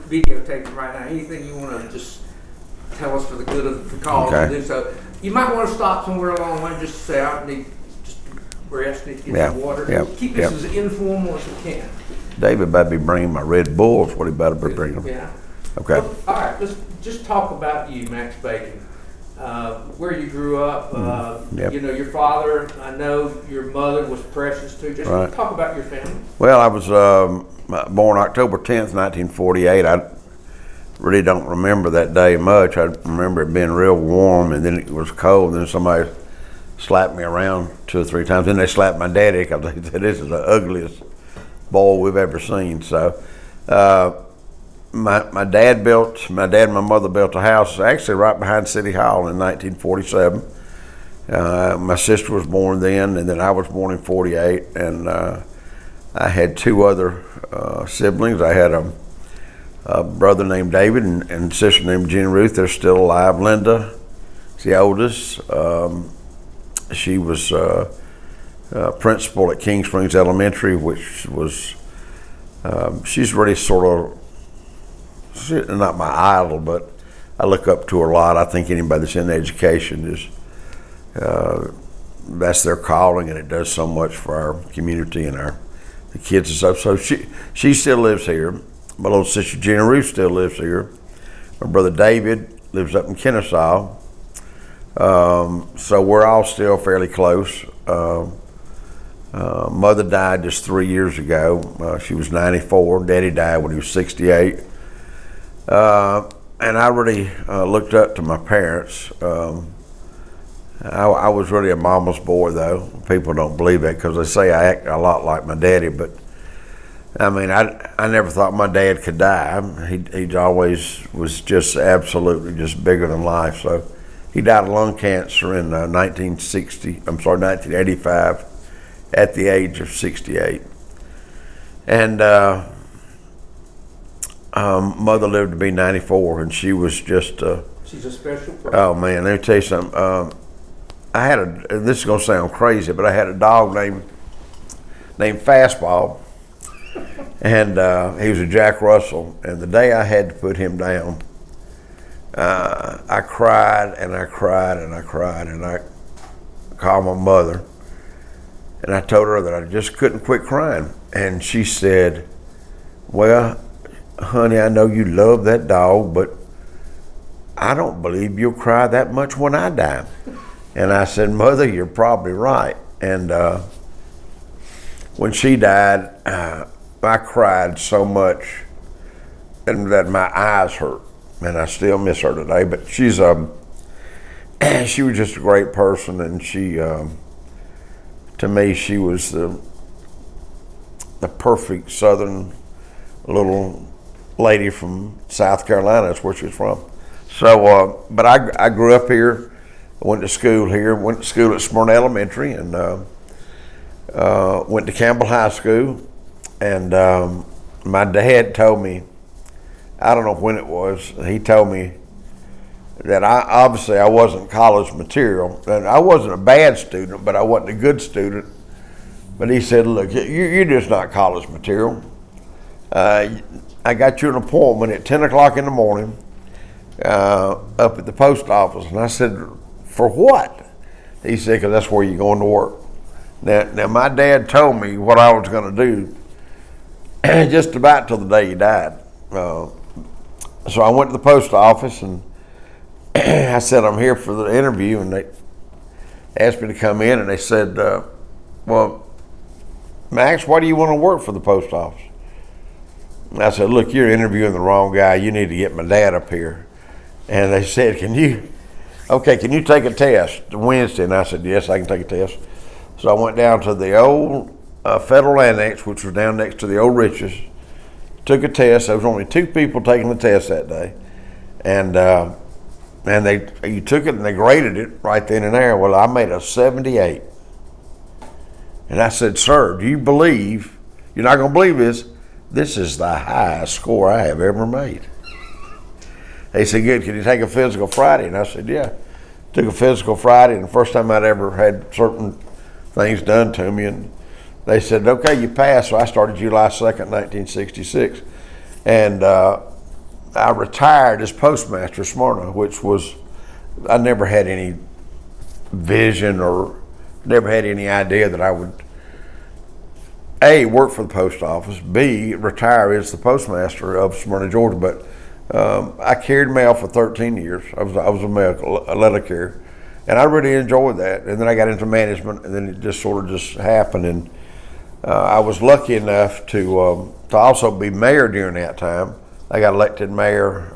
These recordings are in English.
videotaping right now. Anything you want to just tell us for the good of the cause, Okay. do so. You might want to stop somewhere along the way and just say, I need just rest, need to get some water. Keep this as informal as you can. David better be bringing my Red Bulls. What he better be bringing? Yeah. Okay. Well, all right, let's just talk about you, Max Bacon. Where you grew up, you know, your father, I know your mother was precious too. Just talk about your family. Well, I was born October 10th, 1948. I really don't remember that day much. I remember it being real warm, and then it was cold, and then somebody slapped me around 2 or 3 times. Then they slapped my daddy because they said, this is the ugliest boy we've ever seen. So my dad and my mother built a house actually right behind City Hall in 1947. My sister was born then, and then I was born in 48, and I had 2 other siblings. I had a brother named David and a sister named Jean Ruth. They're still alive. Linda is the oldest. She was principal at King Springs Elementary, which was, she's really sort of, she's not my idol, but I look up to her a lot. I think anybody that's in education is, that's their calling, and it does so much for our community and the kids and stuff. So she still lives here. My little sister Jenna Ruth still lives here. My brother David lives up in Kennesaw. So we're all still fairly close. Mother died just 3 years ago. She was 94. Daddy died when he was 68. And I really looked up to my parents. I was really a mama's boy, though. People don't believe that because they say I act a lot like my daddy, but I mean, I never thought my dad could die. He always was just absolutely just bigger than life. So he died of lung cancer in 1985 at the age of 68. And mother lived to be 94, and she was just she's a special person. Oh man, let me tell you something. I had this is gonna sound crazy, but I had a dog named Fastball, and he was a Jack Russell. And the day I had to put him down, I cried and I cried and I cried, and I called my mother, and I told her that I just couldn't quit crying. And she said, well, honey, I know you love that dog, but I don't believe you'll cry that much when I die. And I said, Mother, you're probably right. And when she died, I cried so much and that my eyes hurt. And I still miss her today. But she was just a great person, and she, to me, she was the perfect Southern little lady from South Carolina. That's where she was from. So, but I grew up here. I went to school here. Went to school at Smyrna Elementary, and went to Campbell High School. And my dad told me, I don't know when it was, he told me that I wasn't college material. And I wasn't a bad student, but I wasn't a good student. But he said, look, you're just not college material. I got you an appointment at 10 o'clock in the morning up at the post office. And I said, for what? He said, because that's where you're going to work. Now my dad told me what I was going to do just about till the day he died. So I went to the post office, and I said, I'm here for the interview. And they asked me to come in, and they said, well, Max, why do you want to work for the post office? And I said, look, you're interviewing the wrong guy. You need to get my dad up here. And they said, can you take a test Wednesday? And I said, yes, I can take a test. So I went down to the old Federal Annex, which was down next to the old Riches, took a test. There was only 2 people taking the test that day. And you took it and they graded it right then and there. Well, I made a 78. And I said, sir, do you believe, you're not going to believe this is the highest score I have ever made. They said, good, can you take a physical Friday? And I said, yeah. Took a physical Friday, and the first time I'd ever had certain things done to me. And they said, okay, you passed. So I started July 2nd, 1966. And I retired as postmaster at Smyrna, which was, I never had any vision or never had any idea that I would A, work for the post office, B, retire as the postmaster of Smyrna, Georgia. But I carried mail for 13 years. I was a letter carrier, and I really enjoyed that. And then I got into management, and then it just sort of just happened. And I was lucky enough to also be mayor during that time. I got elected mayor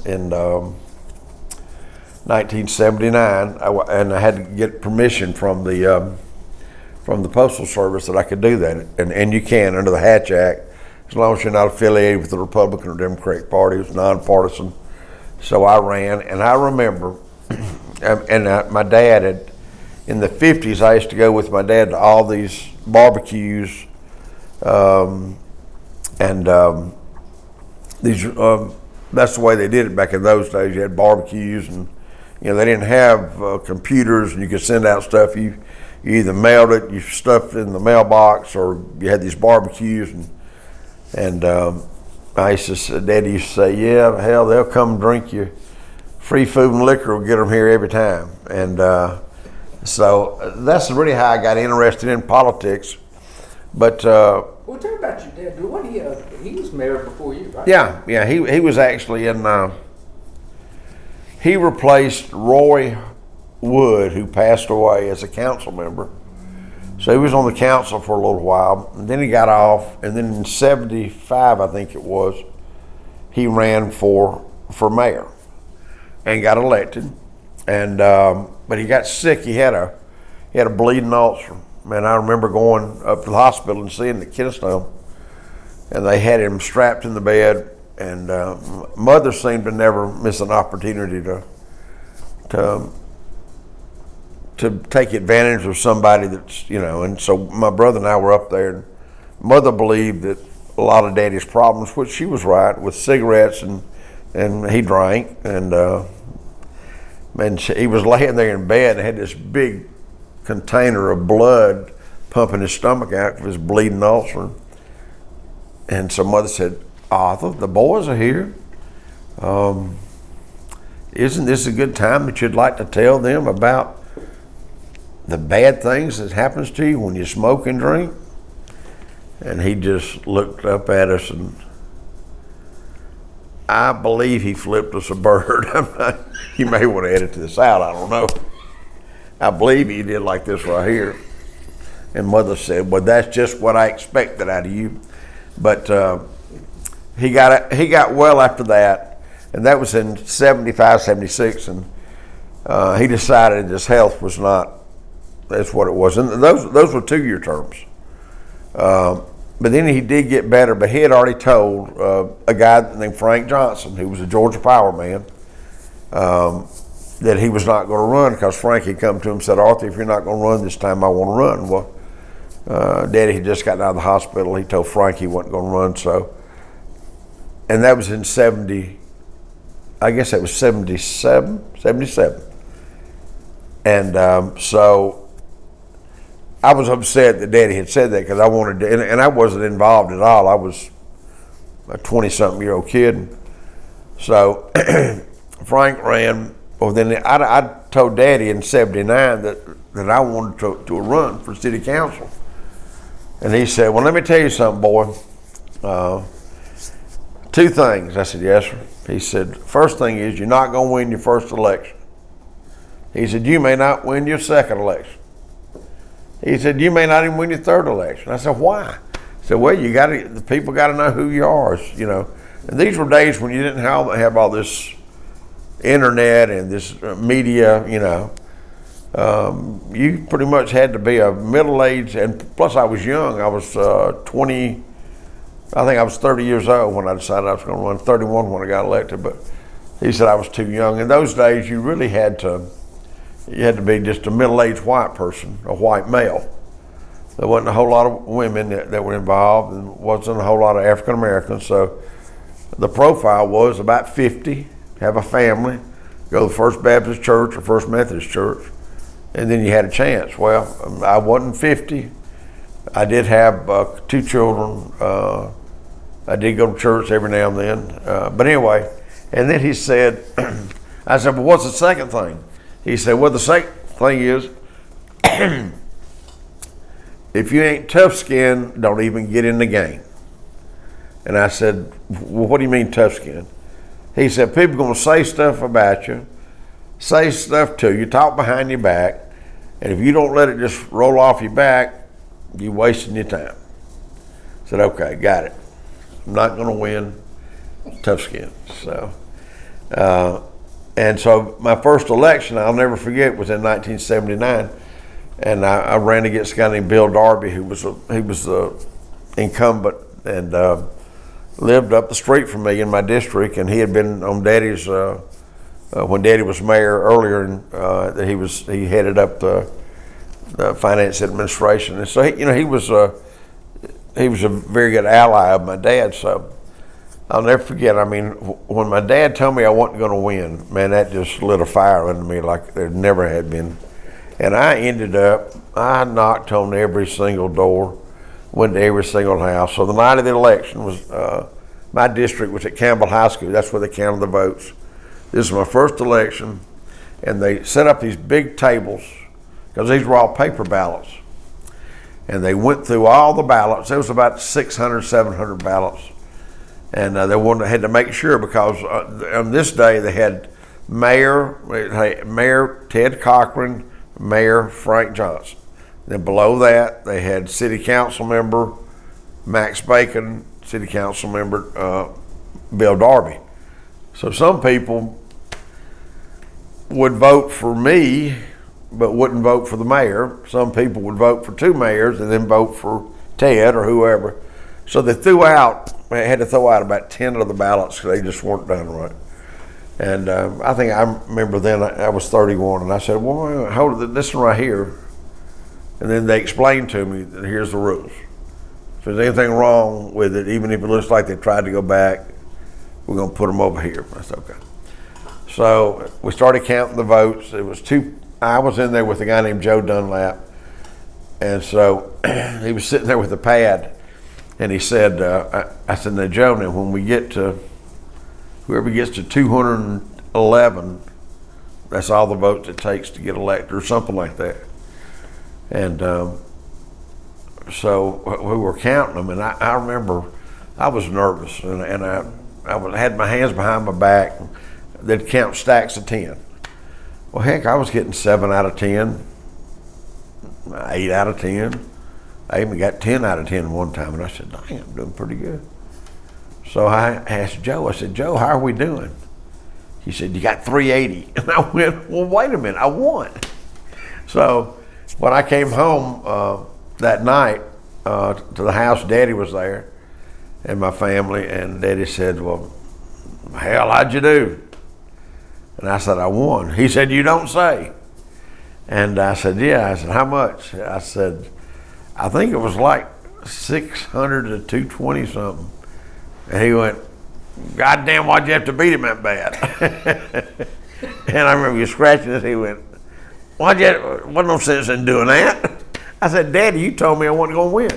in 1979, and I had to get permission from the Postal Service that I could do that. And you can under the Hatch Act, as long as you're not affiliated with the Republican or Democratic Party. It was nonpartisan. So I ran, and I remember, my dad had, in the 50s, I used to go with my dad to all these barbecues, that's the way they did it back in those days. You had barbecues, and they didn't have computers, and you could send out stuff. You either mailed it, you stuffed it in the mailbox, or you had these barbecues. And Daddy used to say, yeah, hell, they'll come drink you. Free food and liquor will get them here every time. And so that's really how I got interested in politics. But well, tell me about your dad. He was mayor before you, right? Yeah. He was actually in. He replaced Roy Wood, who passed away, as a council member. So he was on the council for a little while, and then he got off. And then in '75, I think it was, he ran for mayor and got elected. And but he got sick. He had a bleeding ulcer. Man, I remember going up to the hospital and seeing the Keystone, and they had him strapped in the bed. And mother seemed to never miss an opportunity to take advantage of somebody that's, and so my brother and I were up there, and mother believed that a lot of daddy's problems, which she was right, with cigarettes, and he drank, and he was laying there in bed and had this big container of blood pumping his stomach out of his bleeding ulcer. And so mother said, Arthur, the boys are here. Isn't this a good time that you'd like to tell them about the bad things that happens to you when you smoke and drink? And he just looked up at us, and I believe he flipped us a bird. You may want to edit this out, I don't know. I believe he did like this right here. And mother said, well, that's just what I expected out of you. But he got well after that, and that was in '75, '76, and he decided his health was not, that's what it was. And those were 2-year terms. But then he did get better, but he had already told a guy named Frank Johnson, who was a Georgia Power man, that he was not going to run, because Frank had come to him and said, Arthur, if you're not going to run this time, I want to run. Well, Daddy had just gotten out of the hospital. He told Frank he wasn't going to run, so. And that was in 70, I guess that was 77. And so I was upset that Daddy had said that, because I wanted to, and I wasn't involved at all. I was a 20-something-year-old kid. So Frank ran. Well, then I told Daddy in '79 that I wanted to run for city council. And he said, well, let me tell you something, boy. 2 things. I said, yes, sir. He said, first thing is, you're not going to win your first election. He said, you may not win your second election. He said, you may not even win your third election. I said, why? He said, well, the people got to know who you are, And these were days when you didn't have all this internet and this media, you pretty much had to be a middle-aged, and plus I was young. I was 20, I think I was 30 years old when I decided I was going to run, 31 when I got elected, but he said I was too young. In those days, you really had to be just a middle-aged white person, a white male. There wasn't a whole lot of women that were involved, and wasn't a whole lot of African Americans, so the profile was about 50, have a family, go to First Baptist Church or First Methodist Church, and then you had a chance. Well, I wasn't 50. I did have 2 children, a I did go to church every now and then. But anyway, and then he said, I said, well, what's the second thing? He said, well, the second thing is, if you ain't tough skinned, don't even get in the game. And I said, well, what do you mean tough skinned? He said, people going to say stuff about you, say stuff to you, talk behind your back, and if you don't let it just roll off your back, you're wasting your time. I said, okay, got it. I'm not going to win, tough skin. So, and so my first election, I'll never forget, was in 1979, and I ran against a guy named Bill Darby, who was the incumbent and lived up the street from me in my district, and he had been on Daddy's when Daddy was mayor earlier, and that he headed up the finance administration, and so he was a very good ally of my dad. So I'll never forget. I mean, when my dad told me I wasn't going to win, man, that just lit a fire under me like there never had been. And I knocked on every single door, went to every single house. So the night of the election was, my district was at Campbell High School. That's where they counted the votes. This is my first election, and they set up these big tables, because these were all paper ballots. And they went through all the ballots. There was about 600, 700 ballots. And they had to make sure, because on this day they had Mayor Ted Cochran, Mayor Frank Johnson. Then below that, they had City Council member Max Bacon, City Council member Bill Darby. So some people would vote for me, but wouldn't vote for the mayor. Some people would vote for two mayors and then vote for Ted or whoever. So they had to throw out about 10 of the ballots because they just weren't done right. And I remember then I was 31, and I said, well, hold it, this one right here. And then they explained to me that here's the rules. If there's anything wrong with it, even if it looks like they tried to go back, we're going to put them over here. I said, okay. So we started counting the votes. I was in there with a guy named Joe Dunlap. And so he was sitting there with a pad, and he said, I said, now Joe, now when we get to, whoever gets to 211, that's all the votes it takes to get elected, or something like that. And so we were counting them, and I remember I was nervous, and I had my hands behind my back. They'd count stacks of 10. Well, heck, I was getting 7 out of 10, 8 out of 10. I even got 10 out of 10 one time, and I said, dang, I'm doing pretty good. So I asked Joe, I said, Joe, how are we doing? He said, you got 380. And I went, well, wait a minute, I won. So when I came home that night to the house, Daddy was there and my family, and Daddy said, well, hell, how'd you do? And I said, I won. He said, you don't say. And I said, yeah. I said, how much? I said, I think it was like 600 to 220 something. And he went, God damn, why'd you have to beat him that bad? And I remember you scratching his. He went, wasn't no sense in doing that. I said, Daddy, you told me I wasn't going to win.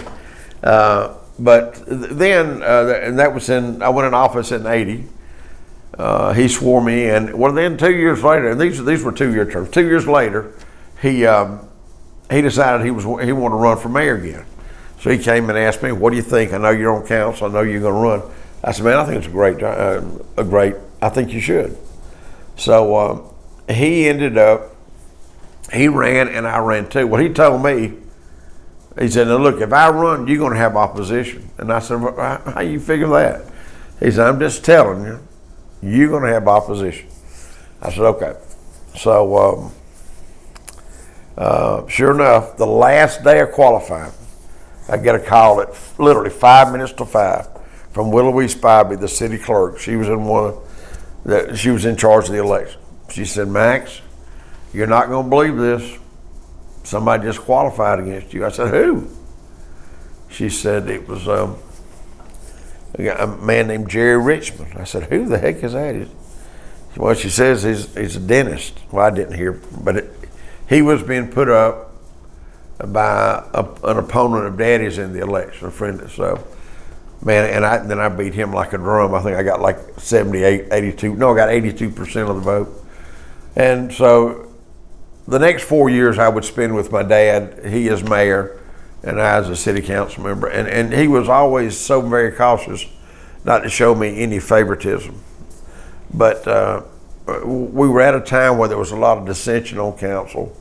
But then, and that was I went in office in 80. He swore me in. Well, then 2 years later, and these were 2-year terms. 2 years later, he decided he wanted to run for mayor again. So he came and asked me, what do you think? I know you're on council. I know you're going to run. I said, man, I think it's I think you should. So he ran and I ran too. Well, he told me, he said, now look, if I run, you're going to have opposition. And I said, well, how you figure that? He said, I'm just telling you, you're going to have opposition. I said, okay. So sure enough, the last day of qualifying, I get a call at literally 5 minutes to 5 from Willow Spivey, the city clerk. She was she was in charge of the election. She said, Max, you're not going to believe this. Somebody just qualified against you. I said, who? She said it was a man named Jerry Richmond. I said, who the heck is that? Well, she says he's a dentist. Well, I didn't hear, but he was being put up by an opponent of Daddy's in the election, a friend. So man, and then I beat him like a drum. I think I got like 78, 82. No, I got 82% of the vote. And so the next 4 years I would spend with my dad, he as mayor, and I as a city council member. And he was always so very cautious not to show me any favoritism. But we were at a time where there was a lot of dissension on council,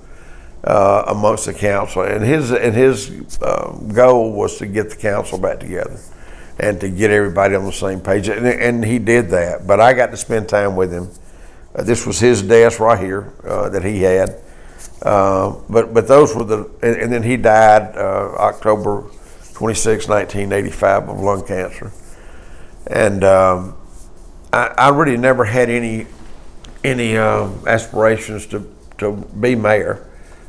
amongst the council, and his goal was to get the council back together and to get everybody on the same page, and he did that. But I got to spend time with him. This was his desk right here that he had. But those were and then he died October 26, 1985 of lung cancer. And I really never had any aspirations to be mayor.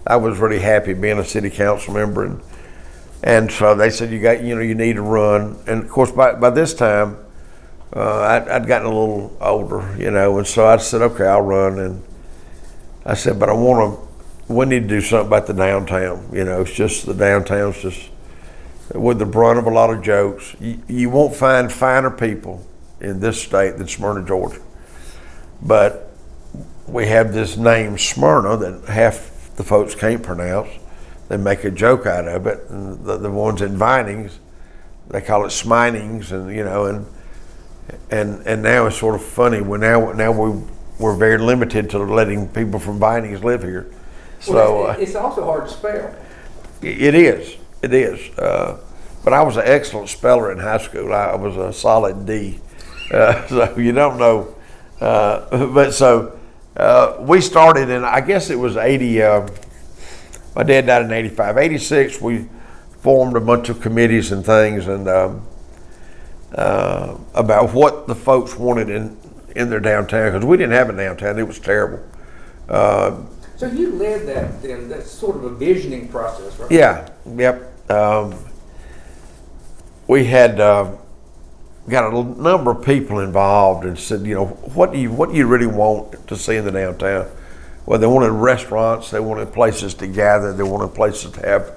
I was really happy being a city council member, and so they said you need to run. And of course by this time I'd gotten a little older, and so I said, okay, I'll run. And I said, but we need to do something about the downtown. It's just the downtown's just with the brunt of a lot of jokes. You won't find finer people in this state than Smyrna, Georgia. But we have this name Smyrna that half the folks can't pronounce. They make a joke out of it. And the ones in Vinings, they call it Sminings, and now it's sort of funny. We're very limited to letting people from Vinings live here. Well, it's also hard to spell. It is. But I was an excellent speller in high school. I was a solid D. So you don't know. But so we started in, I guess it was 80. My dad died in 85. 86, we formed a bunch of committees and things, and about what the folks wanted in their downtown, because we didn't have a downtown. It was terrible. So you led that then, that's sort of a visioning process, right? Yeah, yep. We had got a number of people involved and said, what do you really want to see in the downtown? Well, they wanted restaurants, they wanted places to gather, they wanted places to have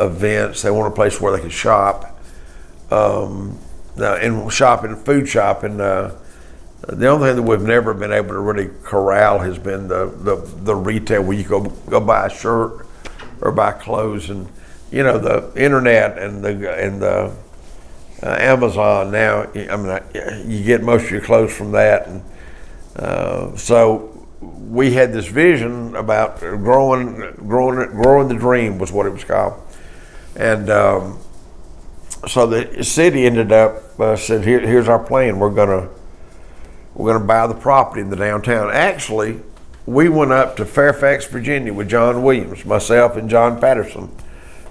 events, they wanted a place where they could shop, and food shopping. The only thing that we've never been able to really corral has been the retail where you go buy a shirt or buy clothes, and the internet and the Amazon now. I mean, you get most of your clothes from that, and so we had this vision about growing the dream was what it was called, and so the city ended up said, here's our plan. We're gonna buy the property in the downtown. Actually, we went up to Fairfax, Virginia with John Williams, myself, and John Patterson,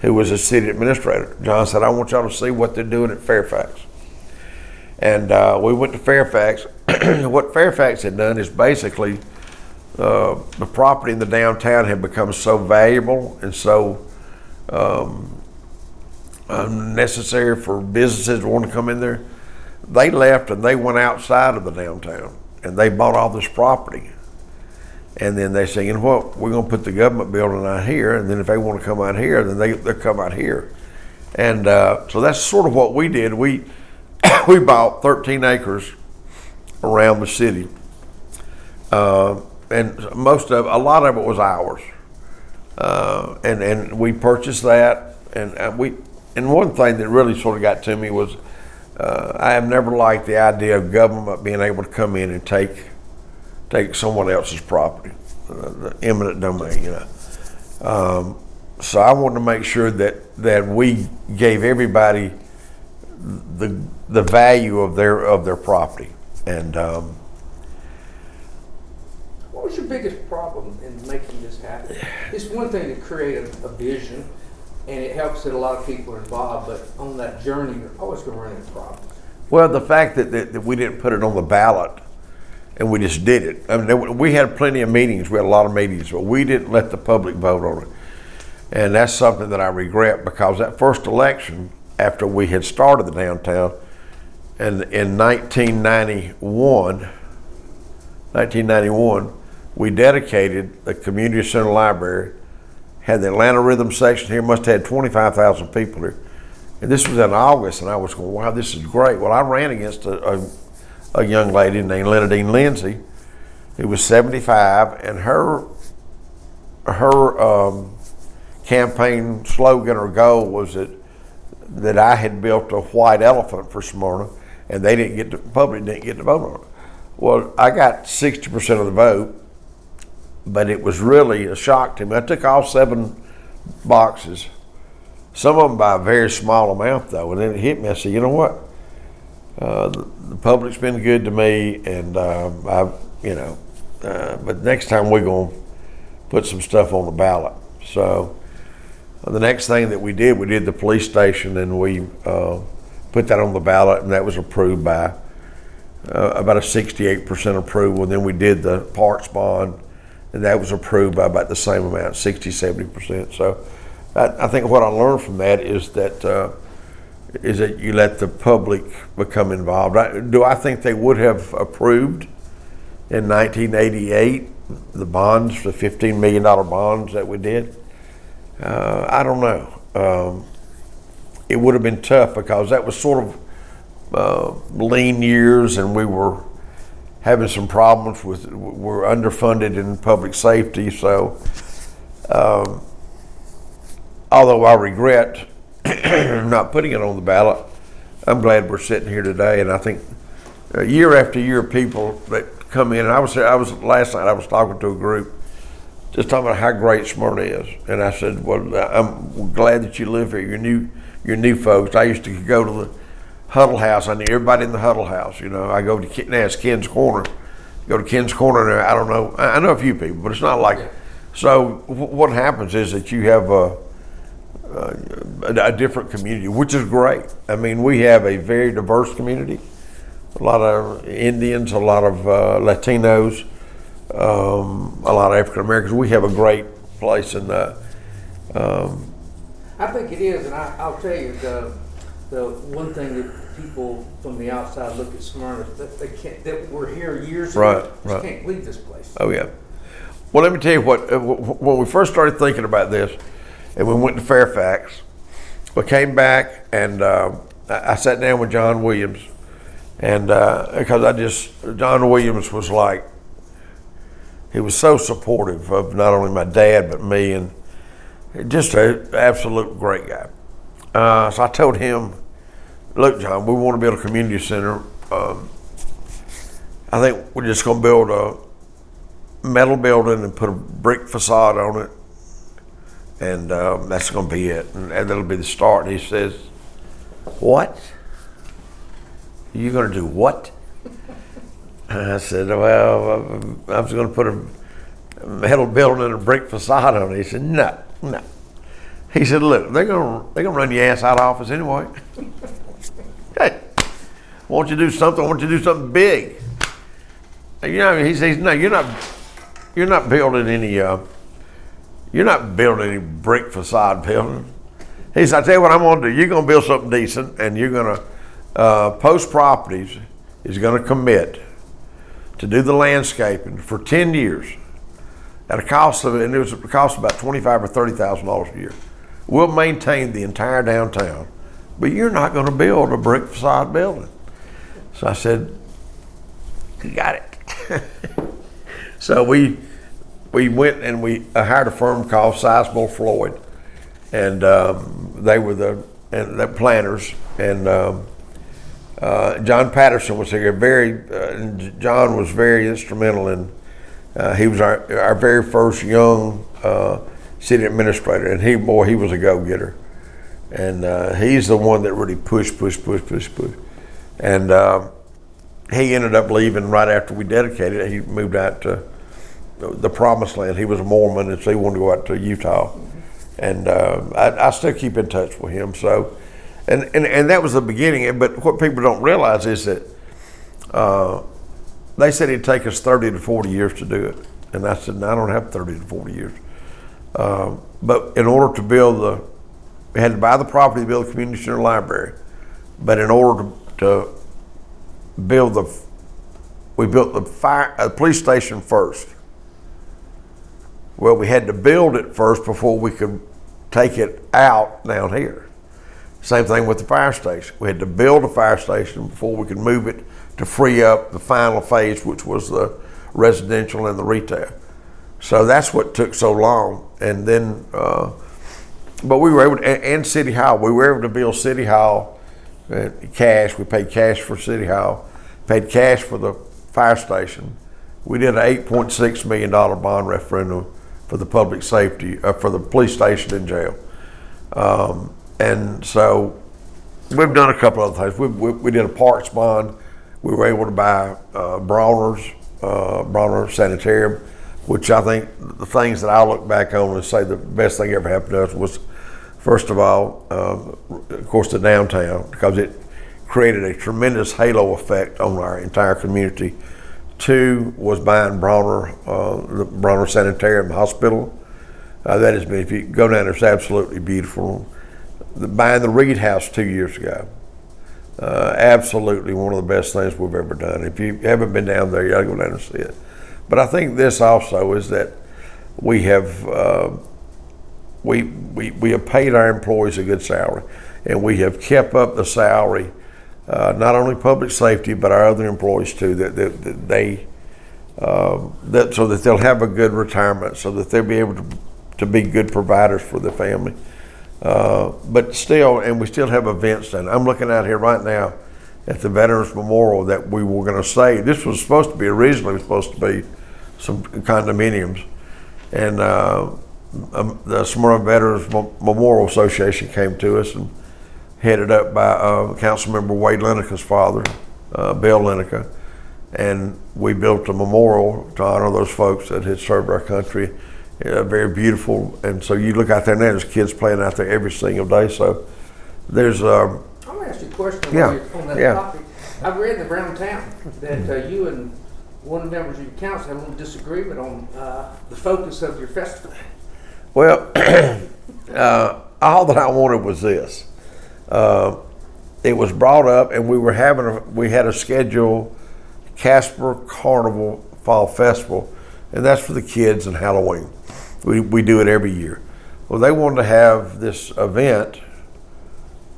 who was a city administrator. John said, I want y'all to see what they're doing at Fairfax. And we went to Fairfax. What Fairfax had done is basically the property in the downtown had become so valuable and so necessary for businesses to want to come in there. They left and they went outside of the downtown and they bought all this property. And then they say, we're going to put the government building out here, and then if they want to come out here, then they'll come out here. And so that's sort of what we did. We bought 13 acres around the city, and a lot of it was ours. And we purchased that, and one thing that really sort of got to me was I have never liked the idea of government being able to come in and take someone else's property, the eminent domain, So I wanted to make sure that we gave everybody the value of their property. And what was your biggest problem in making this happen? It's one thing to create a vision, and it helps that a lot of people are involved, but on that journey, you're always going to run into problems. Well, the fact that we didn't put it on the ballot and we just did it. I mean, we had plenty of meetings. We had a lot of meetings, but we didn't let the public vote on it. And that's something that I regret, because that first election, after we had started the downtown, and in 1991, we dedicated the community center library, had the Atlanta Rhythm section here, must have had 25,000 people here. And this was in August, and I was going, wow, this is great. Well, I ran against a young lady named Lenadine Lindsay, who was 75, and her campaign slogan or goal was that I had built a white elephant for Smyrna, and the public didn't get to vote on it. Well, I got 60% of the vote, but it was really a shock to me. I took all 7 boxes, some of them by a very small amount though, and then it hit me. I said, you know what? The public's been good to me, and but next time we're gonna put some stuff on the ballot. So the next thing that we did the police station, and we put that on the ballot, and that was approved by about a 68% approval. And then we did the parks bond, and that was approved by about the same amount, 60-70%. So I think what I learned from that is that you let the public become involved. Do I think they would have approved in 1988 the bonds, the $15 million bonds that we did? I don't know. It would have been tough because that was sort of lean years, and we were having some problems we're underfunded in public safety. So although I regret not putting it on the ballot, I'm glad we're sitting here today. And I think year after year, people that come in, and I was last night I was talking to a group just talking about how great Smyrna is, and I said, well, I'm glad that you live here. You're new folks. I used to go to the Huddle House. I knew everybody in the Huddle House. I go to now it's Ken's Corner. Go to Ken's Corner, and I don't know. I know a few people, but it's not like. Yeah. So what happens is that you have a different community, which is great. I mean, we have a very diverse community. A lot of Indians, a lot of Latinos, a lot of African Americans. We have a great place, and I think it is, and I'll tell you the one thing that people from the outside look at Smyrna that were here years ago, just can't believe this place. Oh yeah. Well, let me tell you what. When we first started thinking about this, and we went to Fairfax, we came back, and I sat down with John Williams, and because John Williams was like, he was so supportive of not only my dad but me, and just an absolute great guy. So I told him, look, John, we want to build a community center. I think we're just going to build a metal building and put a brick facade on it, and that's going to be it, and that'll be the start. And he says, what? You're going to do what? And I said, well, I was going to put a metal building and a brick facade on it. He said, no. He said, look, they're gonna run your ass out of office anyway. Hey, why don't you do something? Why don't you do something big? He says, no, you're not building any brick facade building. He said, I tell you what I'm gonna do. You're gonna build something decent, and you're gonna Post Properties is gonna commit to do the landscaping for 10 years at a cost of, and it was a cost of about $25,000 or $30,000 a year. We'll maintain the entire downtown, but you're not going to build a brick facade building. So I said, you got it. So we went and we hired a firm called Sizemore Floyd, and they were the planners, and John Patterson was here. John was very instrumental in. He was our very first young city administrator, and he was a go-getter, and he's the one that really pushed, and he ended up leaving right after we dedicated it. He moved out to the Promised Land. He was a Mormon, and so he wanted to go out to Utah, and I still keep in touch with him. So, and that was the beginning. But what people don't realize is that. They said it'd take us 30 to 40 years to do it. And I said, no, I don't have 30 to 40 years. But in order to we had to buy the property to build a community center library. But in order to build we built the police station first. Well, we had to build it first before we could take it out down here. Same thing with the fire station. We had to build a fire station before we could move it to free up the final phase, which was the residential and the retail. So that's what took so long. And then, but we were able to, and City Hall, we were able to build City Hall cash. We paid cash for City Hall, paid cash for the fire station. We did an $8.6 million bond referendum for the public safety, for the police station and jail. And so we've done a couple other things. We did a parks bond. We were able to buy Bronner Sanitarium, which I think the things that I look back on and say the best thing ever happened to us was, first of all, of course, the downtown, because it created a tremendous halo effect on our entire community. Two was buying Bronner, the Bronner Sanitarium Hospital. That has been, if you go down there, it's absolutely beautiful. Buying the Reed House 2 years ago. Absolutely one of the best things we've ever done. If you haven't been down there, you gotta go down and see it. But I think this also is that we have we have paid our employees a good salary, and we have kept up the salary, not only public safety but our other employees too. That so that they'll have a good retirement, so that they'll be able to be good providers for their family. But still, and we still have events done. I'm looking out here right now at the Veterans Memorial that we were going to say, this was supposed to be, originally supposed to be some condominiums. And the Smyrna Veterans Memorial Association came to us, and headed up by Councilmember Wade Lineker's father, Bill Lineker. And we built a memorial to honor those folks that had served our country. Very beautiful, and so you look out there now, there's kids playing out there every single day. So there's I'm gonna ask you a question yeah, on that yeah. topic. I've read around town that you and one of the members of your council had a little disagreement on the focus of your festival. Well, all that I wanted was this. It was brought up, and we had a scheduled Casper Carnival Fall Festival, and that's for the kids and Halloween. We do it every year. Well, they wanted to have this event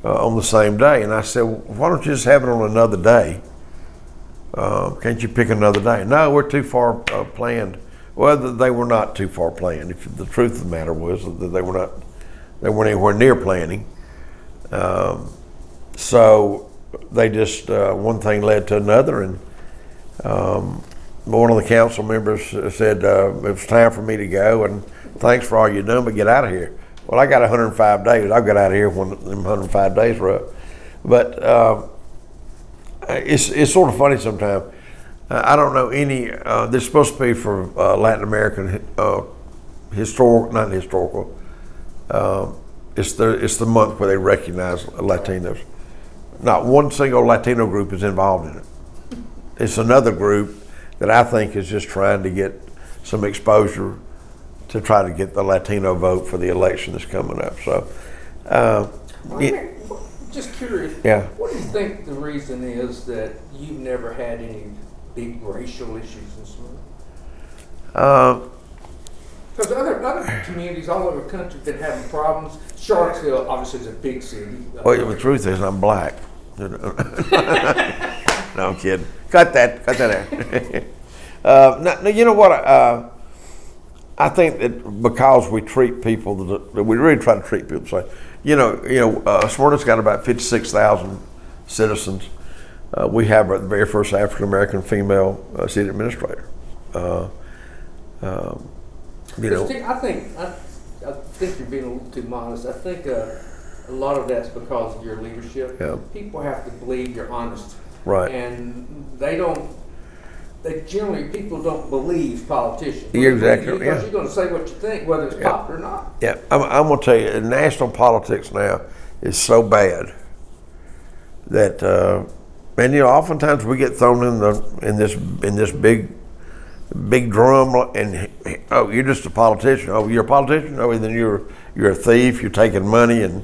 on the same day, and I said, well, why don't you just have it on another day? Can't you pick another day? No, we're too far planned. Well, they were not too far planned. If the truth of the matter was that they weren't anywhere near planning. So they just one thing led to another, and one of the council members said it was time for me to go, and thanks for all you're doing, but get out of here. Well, I got 105 days. I'll get out of here when them 105 days are up. But it's sort of funny sometimes. I don't know any. This is supposed to be for Latin American not historical. It's the month where they recognize Latinos. Not one single Latino group is involved in it. It's another group that I think is just trying to get some exposure to try to get the Latino vote for the election that's coming up. So, just curious. Yeah. What do you think the reason is that you've never had any big racial issues in Smyrna? Because other communities all over the country have been having problems. Charlottesville obviously is a big city. Well, the truth is I'm black. No, I'm kidding. Cut that out. No, you know what? I think that because we treat people, that we really try to treat people the same. Smyrna's got about 56,000 citizens. We have our very first African American female city administrator. I think you're being a little too modest. I think a lot of that's because of your leadership. Yeah. People have to believe you're honest. Right. And people don't believe politicians. You're exactly right. Because you're going to say what you think, whether it's popular or not. Yeah, I'm going to tell you, national politics now is so bad that, and oftentimes we get thrown in this big drum, and oh, you're just a politician. Oh, you're a politician. Oh, then you're a thief. You're taking money. And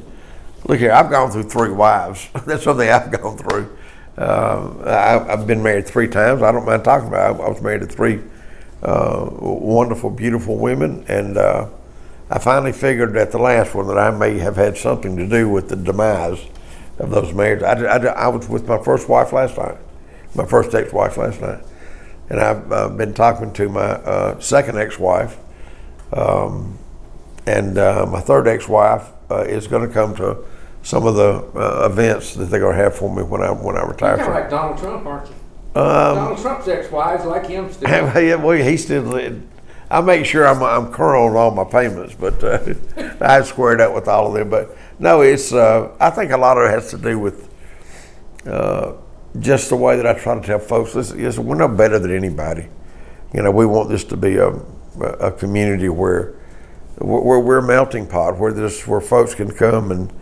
look here, I've gone through 3 wives. That's something I've gone through. I've been married 3 times. I don't mind talking about it. I was married to 3 wonderful, beautiful women, and I finally figured at the last one that I may have had something to do with the demise of those marriages. I was with my first wife last night, my first ex-wife last night, and I've been talking to my second ex-wife, and my third ex-wife is going to come to some of the events that they're going to have for me when I retire. You're kind of like Donald Trump, aren't you? Donald Trump's ex-wives like him still. Yeah, well, he still. I make sure I'm current on all my payments, but I squared up with all of them. But no, it's. I think a lot of it has to do with just the way that I try to tell folks. Listen, we're no better than anybody. You know, we want this to be a community where we're a melting pot, where folks can come and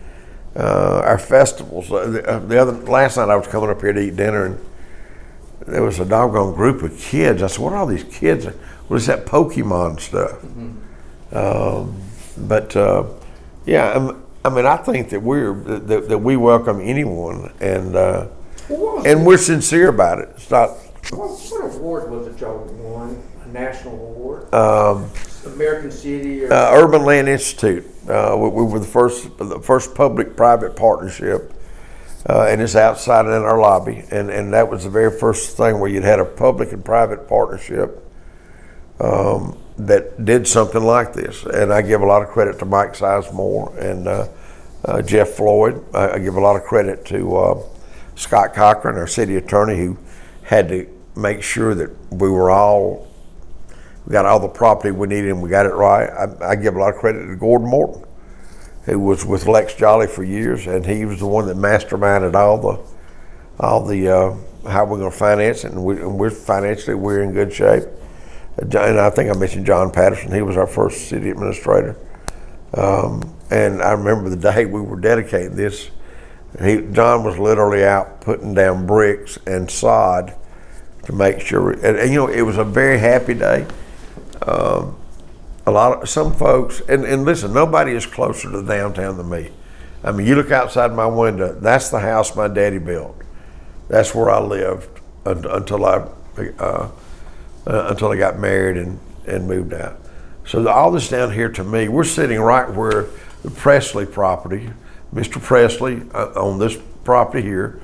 our festivals. Last night I was coming up here to eat dinner, and there was a doggone group of kids. I said, "What are all these kids? What is that Pokemon stuff?" Mm-hmm. Yeah, I mean, I think that we welcome anyone, and we're sincere about it. It's not. What award was it y'all won? A national award? American City or Urban Land Institute. We were the first public-private partnership, and it's outside in our lobby. And that was the very first thing where you'd had a public and private partnership that did something like this. And I give a lot of credit to Mike Sizemore and Jeff Floyd. I give a lot of credit to Scott Cochran, our city attorney, who had to make sure that we got all the property we needed and we got it right. I give a lot of credit to Gordon Morton, who was with Lex Jolly for years, and he was the one that masterminded all the how we're going to finance it, and we're financially we're in good shape. And I think I mentioned John Patterson. He was our first city administrator, and I remember the day we were dedicating this. John was literally out putting down bricks and sod to make sure, and you know, it was a very happy day. Some folks, and listen, nobody is closer to downtown than me. I mean, you look outside my window, that's the house my daddy built. That's where I lived until I got married and moved out. So all this down here to me, we're sitting right where the Presley property, Mr. Presley on this property here,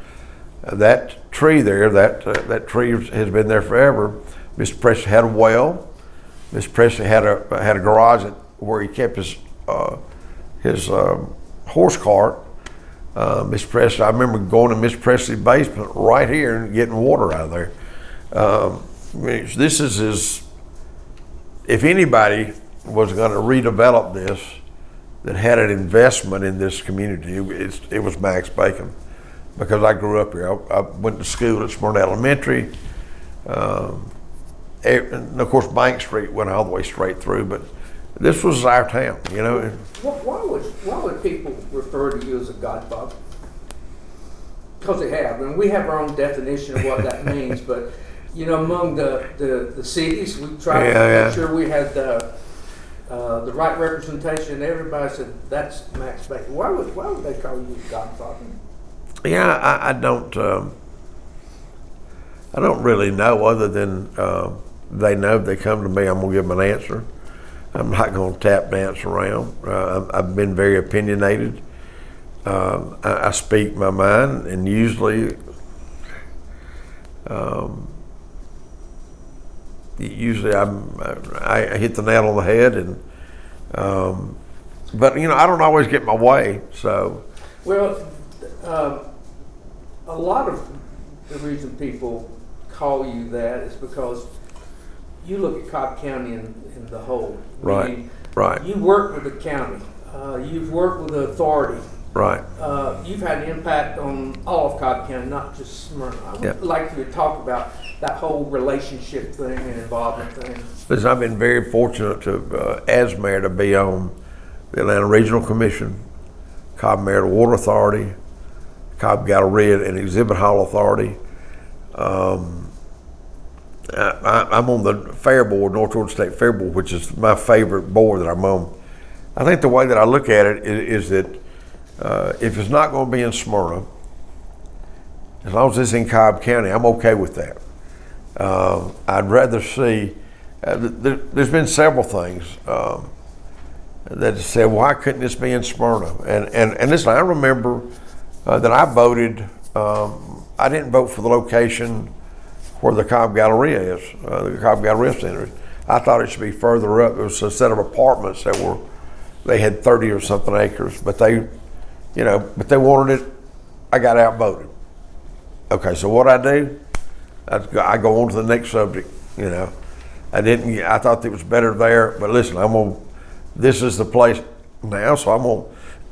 that tree there, that tree has been there forever. Mr. Presley had a well. Mr. Presley had a garage where he kept his horse cart. Mr. Presley, I remember going to Mr. Presley's basement right here and getting water out of there. This is if anybody was going to redevelop this, that had an investment in this community, it was Max Bacon, because I grew up here. I went to school at Smyrna Elementary. And of course, Bank Street went all the way straight through, but this was our town, you know. Why would people refer to you as a godfather? Because they have, and we have our own definition of what that means. But you know, among the cities, we tried to make sure we had the right representation. And everybody said that's Max Bacon. Why would they call you a godfather? Yeah, I don't really know, other than they know if they come to me, I'm going to give them an answer. I'm not going to tap dance around. I've been very opinionated. I speak my mind, and usually I hit the nail on the head. And but you know, I don't always get my way. So well, a lot of the reason people call you that is because you look at Cobb County in the whole. Right. Meaning, right. You work with the county. You've worked with the authority. Right. You've had an impact on all of Cobb County, not just Smyrna. I would like you to talk about that whole relationship thing and involvement thing. Listen, I've been very fortunate to, as mayor, to be on the Atlanta Regional Commission, Cobb Marital Water Authority, Cobb Galleria and Exhibit Hall Authority. I'm on the Fair Board, North Georgia State Fair Board, which is my favorite board that I'm on. I think the way that I look at it is that if it's not going to be in Smyrna, as long as it's in Cobb County, I'm okay with that. I'd rather see, there's been several things. that said, why couldn't this be in Smyrna? And listen, I remember that I voted. I didn't vote for the location where the Cobb Galleria is, the Cobb Galleria Center. I thought it should be further up. It was a set of apartments they had 30 or something acres, but they wanted it. I got outvoted. Okay, so what I do, I go on to the next subject. I thought it was better there, but listen, this is the place now, so I'm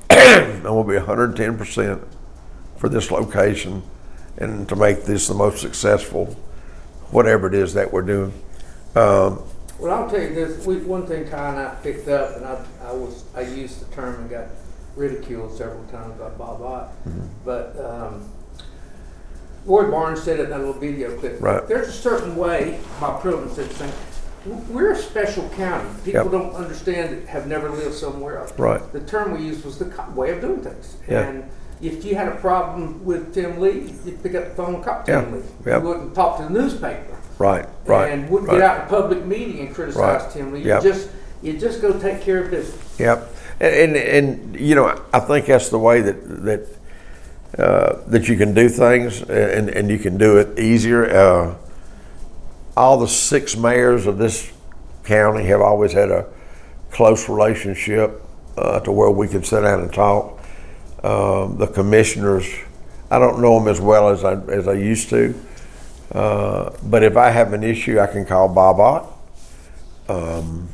gonna be 110% for this location, and to make this the most successful, whatever it is that we're doing. Well, I'll tell you this. One thing Ty and I picked up, and I used the term and got ridiculed several times by Bob Ott, but Roy Barnes said it in that little video clip. Right. There's a certain way, Bob Trilman said the same. We're a special county. People don't understand it, have never lived somewhere else. Right. The term we used was the way of doing things. Yeah. And if you had a problem with Tim Lee, you'd pick up the phone and call Tim Lee. Yep. You wouldn't talk to the newspaper. Right. And wouldn't get out in a public meeting and criticize Tim Lee. Yep. You just go take care of business. Yep. And I think that's the way that you can do things, and you can do it easier. All the 6 mayors of this county have always had a close relationship to where we can sit down and talk. The commissioners, I don't know them as well as I used to, but if I have an issue, I can call Bob Ott, and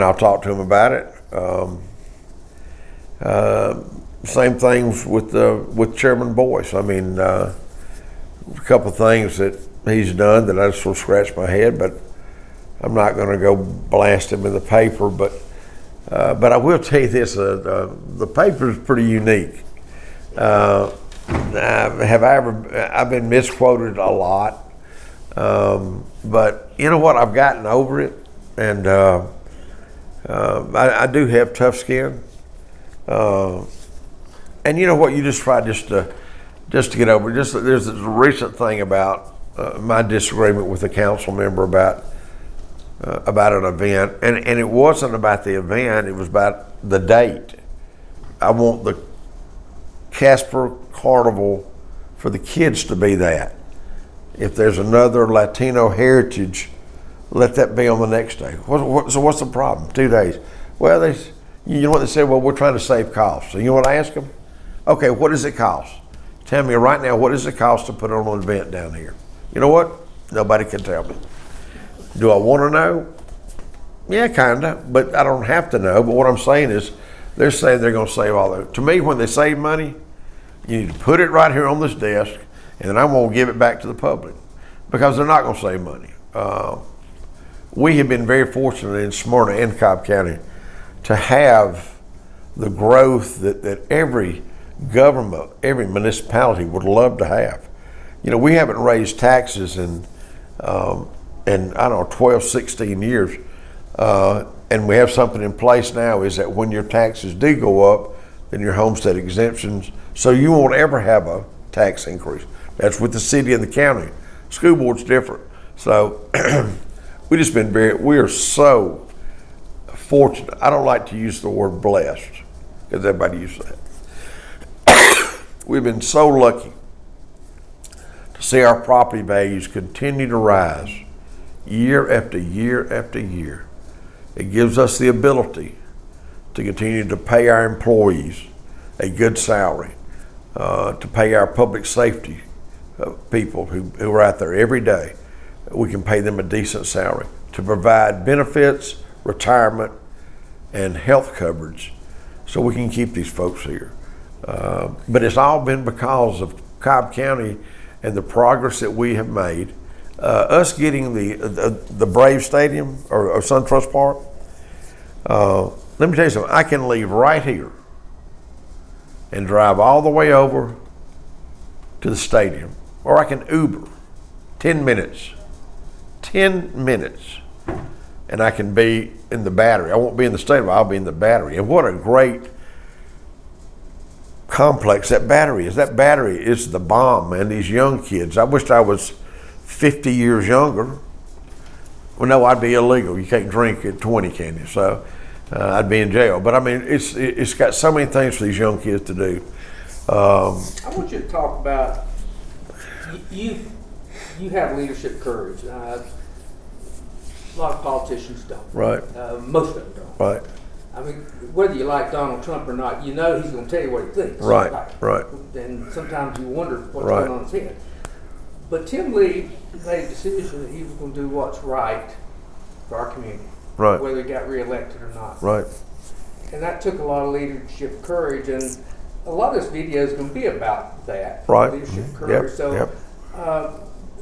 I'll talk to him about it. Same things with Chairman Boyce. I mean, a couple of things that he's done that I just will scratch my head, but I'm not going to go blast him in the paper. But I will tell you this: the paper is pretty unique. I've been misquoted a lot, but you know what? I've gotten over it, and I do have tough skin. And you know what? You just try just to get over it. There's a recent thing about my disagreement with a council member about an event, and it wasn't about the event. It was about the date. I want the Casper Carnival for the kids to be that. If there's another Latino heritage, let that be on the next day. So what's the problem? 2 days. Well, you know what they said? Well, we're trying to save costs. So you know what I ask them? Okay, what does it cost? Tell me right now, what does it cost to put on an event down here? You know what? Nobody can tell me. Do I want to know? Yeah, kind of, but I don't have to know. But what I'm saying is, they're saying they're going to save all that. To me, when they save money, you need to put it right here on this desk, and then I'm going to give it back to the public, because they're not going to save money. We have been very fortunate in Smyrna and Cobb County to have the growth that every government, every municipality would love to have. We haven't raised taxes in I don't know, 12, 16 years. And we have something in place now, is that when your taxes do go up, then your homestead exemptions, so you won't ever have a tax increase. That's with the city and the county. School board's different. So we are so fortunate. I don't like to use the word blessed, because everybody uses that. We've been so lucky to see our property values continue to rise year after year after year. It gives us the ability to continue to pay our employees a good salary, to pay our public safety people who are out there every day. We can pay them a decent salary, to provide benefits, retirement, and health coverage, so we can keep these folks here. But it's all been because of Cobb County and the progress that we have made. Us getting the Brave Stadium or SunTrust Park. Let me tell you something. I can leave right here and drive all the way over to the stadium, or I can Uber 10 minutes. 10 minutes, and I can be in the Battery. I won't be in the stadium, I'll be in the Battery. And what a great complex that Battery is. That Battery is the bomb, man. These young kids. I wished I was 50 years younger. Well, no, I'd be illegal. You can't drink at 20, can you? So I'd be in jail. But I mean, it's got so many things for these young kids to do. I want you to talk about you have leadership courage. A lot of politicians don't. Right. Most of them don't. Right. I mean, whether you like Donald Trump or not, you know he's going to tell you what he thinks. Right. Right. And sometimes you wonder what's Right. going on in his head. But Tim Lee made a decision that he was going to do what's right for our community, Right. whether he got reelected or not. Right. And that took a lot of leadership courage, and a lot of this video is going to be about that. Right. Leadership Mhm. courage. Yep. So Yep.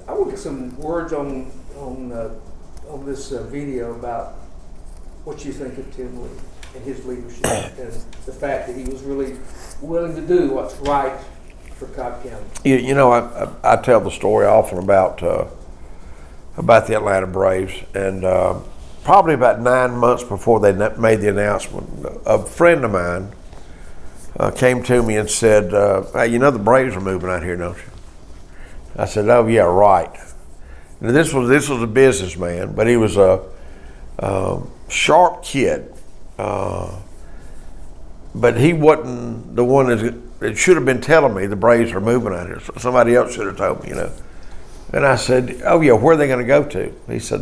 I want to get some words on this video about what you think of Tim Lee and his leadership and the fact that he was really willing to do what's right for Cobb County. You know, I tell the story often about the Atlanta Braves, and probably about 9 months before they made the announcement, a friend of mine came to me and said, "Hey, you know the Braves are moving out here, don't you?" I said, "Oh yeah, right." Now, this was a businessman, but he was a sharp kid, but he wasn't the one that should have been telling me the Braves are moving out here. So somebody else should have told me, you know. And I said, "Oh yeah, where are they going to go to?" He said,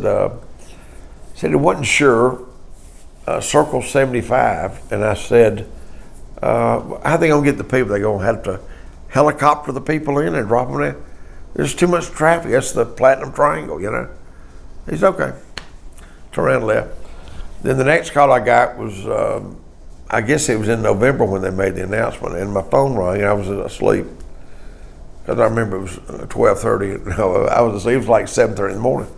he wasn't sure. Circle 75, and I said, "How are they going to get the people? They going to have to helicopter the people in and drop them there? There's too much traffic. That's the Platinum Triangle, you know." He's okay. Turned around and left. Then the next call I got was, I guess it was in November when they made the announcement, and my phone rang, and I was asleep. Because I remember it was 12:30. No, I was asleep. It was like 7:30 in the morning.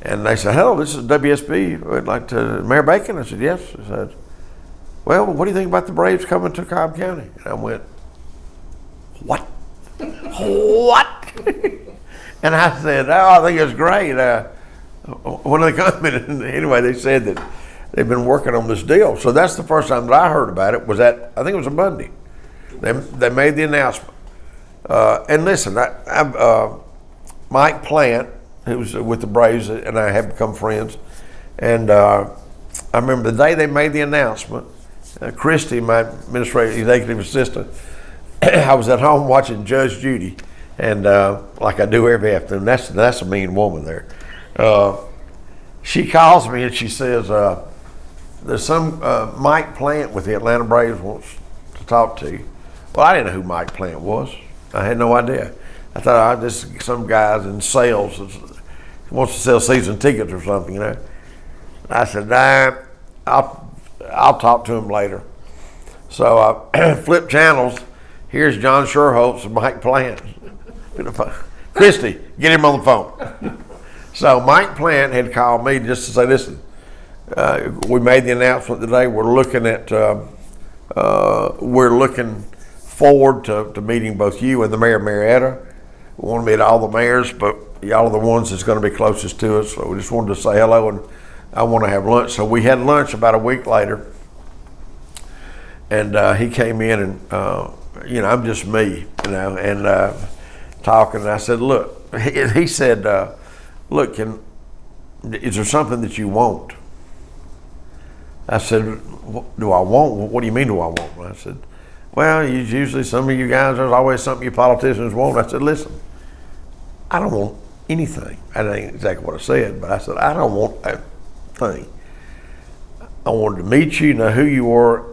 And they said, "Hello, this is WSB. I'd like to, Mayor Bacon." I said, "Yes." I said, "Well, what do you think about the Braves coming to Cobb County?" And I went, "What? What?" And I said, "Oh, I think it's great. When are they coming?" And anyway, they said that they've been working on this deal. So that's the first time that I heard about it. Was that, I think it was a Monday. They made the announcement. And listen, Mike Plant, who was with the Braves, and I have become friends. And I remember the day they made the announcement, Christy, my administrative executive assistant, I was at home watching Judge Judy, and like I do every afternoon. That's a mean woman there. She calls me and she says, "There's some Mike Plant with the Atlanta Braves wants to talk to you." Well, I didn't know who Mike Plant was. I had no idea. I thought this is some guys in sales that wants to sell season tickets or something, you know. I said, "Nah, I'll talk to him later." So I flipped channels. Here's John Sherholtz and Mike Plant. "Christy, get him on the phone." So Mike Plant had called me just to say, "Listen, we made the announcement today. We're looking forward to meeting both you and the mayor of Marietta. We want to meet all the mayors, but y'all are the ones that's going to be closest to us. So we just wanted to say hello, and I want to have lunch." So we had lunch about a week later, and he came in, and you know, I'm just me, you know, and talking. And I said, "Look," he said, "Look, is there something that you want?" I said, "What do I want? What do you mean, do I want?" I said, "Well, usually some of you guys, there's always something you politicians want." I said, "Listen, I don't want anything." I didn't exactly what I said, but I said, "I don't want a thing. I wanted to meet you, know who you were,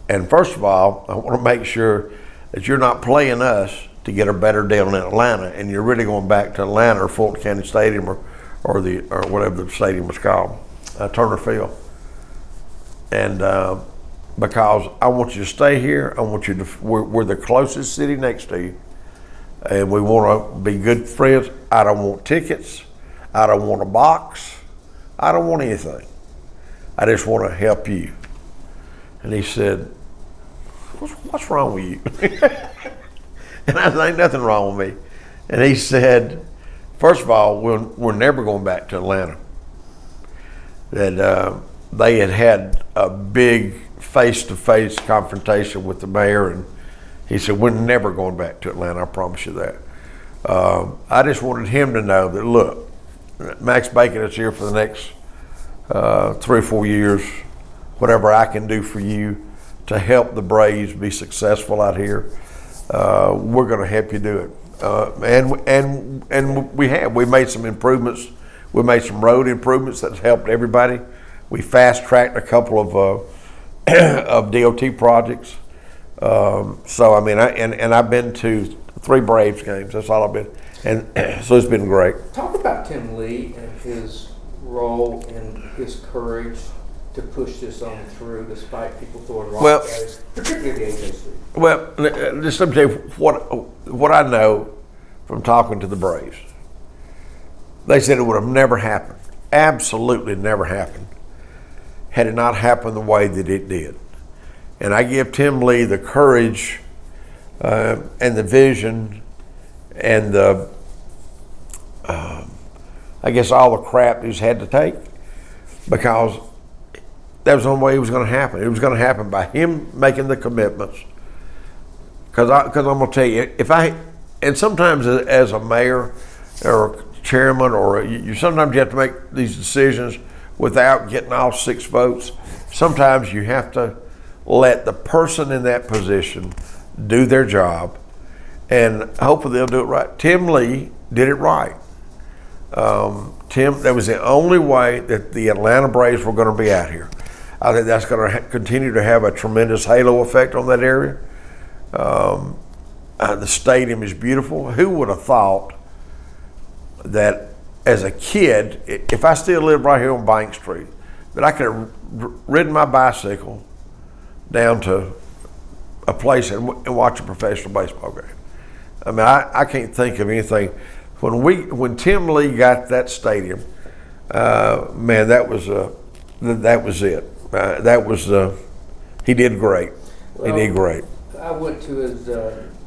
and first of all, I want to make sure that you're not playing us to get a better deal in Atlanta, and you're really going back to Atlanta or Fulton County Stadium or whatever the stadium was called, Turner Field. And because I want you to stay here, I want you to. We're the closest city next to you, and we want to be good friends. I don't want tickets. I don't want a box. I don't want anything. I just want to help you." And he said, "What's wrong with you?" And I said, "Ain't nothing wrong with me." And he said, "First of all, we're never going back to Atlanta." That they had a big face-to-face confrontation with the mayor, and he said, "We're never going back to Atlanta, I promise you that." I just wanted him to know that, look, Max Bacon is here for the next 3 or 4 years. whatever I can do for you to help the Braves be successful out here, we're going to help you do it. And we made some improvements. We made some road improvements that helped everybody. We fast tracked a couple of DOT projects. So I mean, I've been to 3 Braves games. That's all I've been, and so it's been great. Talk about Tim Lee and his role and his courage to push this on through, despite people throwing rocks at us, particularly the HOC. Well, just let me tell you what I know from talking to the Braves. They said it would have never happened, absolutely never happened, had it not happened the way that it did. And I give Tim Lee the courage and the vision and the, I guess, all the crap he's had to take, because that was the only way it was going to happen. It was going to happen by him making the commitments. Because I'm going to tell you, and sometimes as a mayor or chairman, or you sometimes you have to make these decisions without getting all 6 votes. Sometimes you have to let the person in that position do their job, and hopefully they'll do it right. Tim Lee did it right. That was the only way that the Atlanta Braves were going to be out here. I think that's going to continue to have a tremendous halo effect on that area. The stadium is beautiful. Who would have thought that as a kid, if I still lived right here on Bank Street, that I could have ridden my bicycle down to a place and watch a professional baseball game? I mean, I can't think of anything. When Tim Lee got that stadium, man, that was it. He did great. He did great. I went to his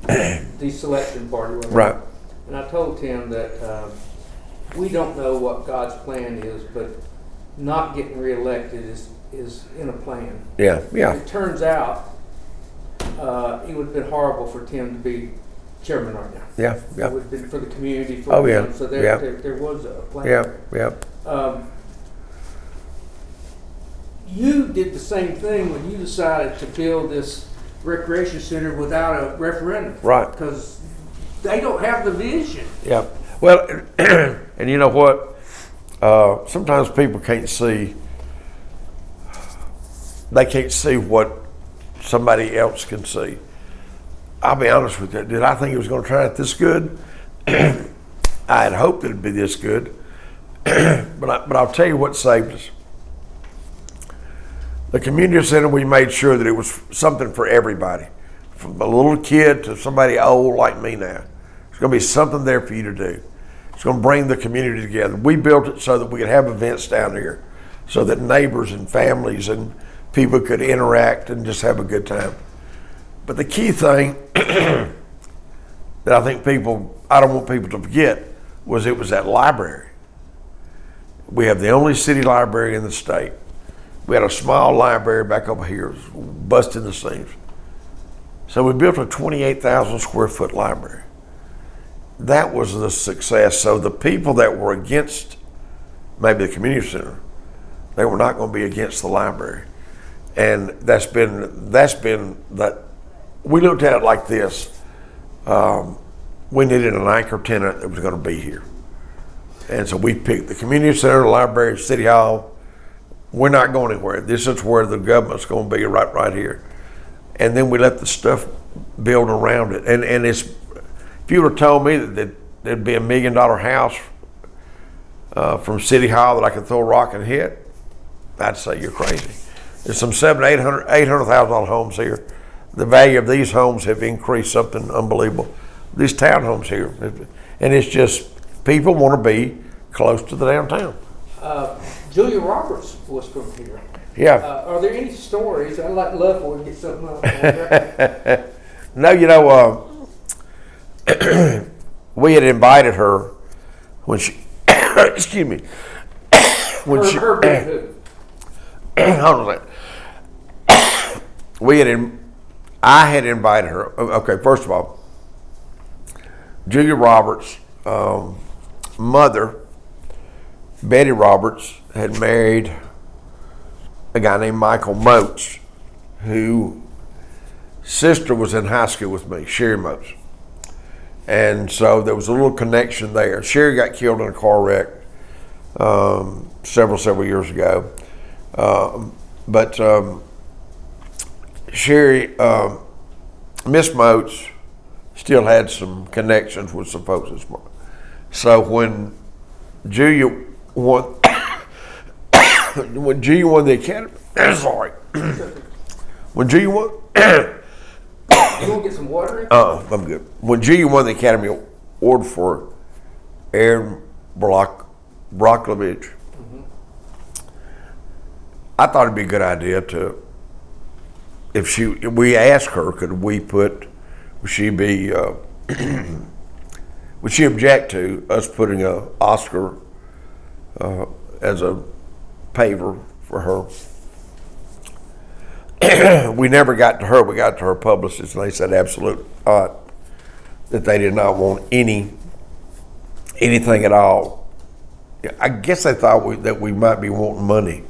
deselection party, right? And I told Tim that we don't know what God's plan is, but not getting reelected is in a plan. Yeah. It turns out it would have been horrible for Tim to be chairman right now. Yeah. It would have been for the community. For him. So there was a plan. Yeah. You did the same thing when you decided to build this recreation center without a referendum. Right. Because they don't have the vision. Yeah. Well, and you know what? Sometimes people can't see. They can't see what somebody else can see. I'll be honest with you. Did I think it was going to turn out this good? I had hoped it'd be this good. but I'll tell you what saved us. The community center, we made sure that it was something for everybody, from a little kid to somebody old like me now. It's going to be something there for you to do. It's going to bring the community together. We built it so that we could have events down here, so that neighbors and families and people could interact and just have a good time. But the key thing that I think I don't want people to forget, was it was that library. We have the only city library in the state. We had a small library back over here, busting the seams. So we built a 28,000 square foot library. That was the success. So the people that were against maybe the community center, they were not going to be against the library. And that's been that. We looked at it like this. We needed an anchor tenant that was going to be here. And so we picked the community center, the library, City Hall. We're not going anywhere. This is where the government's going to be, right here. And then we let the stuff build around it. And it's, if you would have told me that there'd be $1 million house from City Hall that I could throw a rock and hit, I'd say you're crazy. There's some $800,000 homes here. The value of these homes have increased something unbelievable. These townhomes here, and it's just people want to be close to the downtown. Julia Roberts was from here. Yeah. Are there any stories? I'd love for her to get something on record. No, you know, we had invited her when she, excuse me, when her being who? Hold on a second. I had invited her. Okay, first of all, Julia Roberts' mother, Betty Roberts, had married a guy named Michael Moats, who sister was in high school with me, Sherry Moats. And so there was a little connection there. Sherry got killed in a car wreck several years ago. But Sherry, Miss Moats still had some connections with some folks this morning. So when Julia won, when Julia won the Academy, sorry, when Julia won, You want to get some water in? I'm good. When Julia won the Academy Award for Aaron Brockovich, I thought it'd be a good idea to, if we asked her, would she object to us putting a Oscar as a paver for her? We never got to her. We got to her publicist, and they said absolutely not, that they did not want anything at all. I guess they thought that we might be wanting money.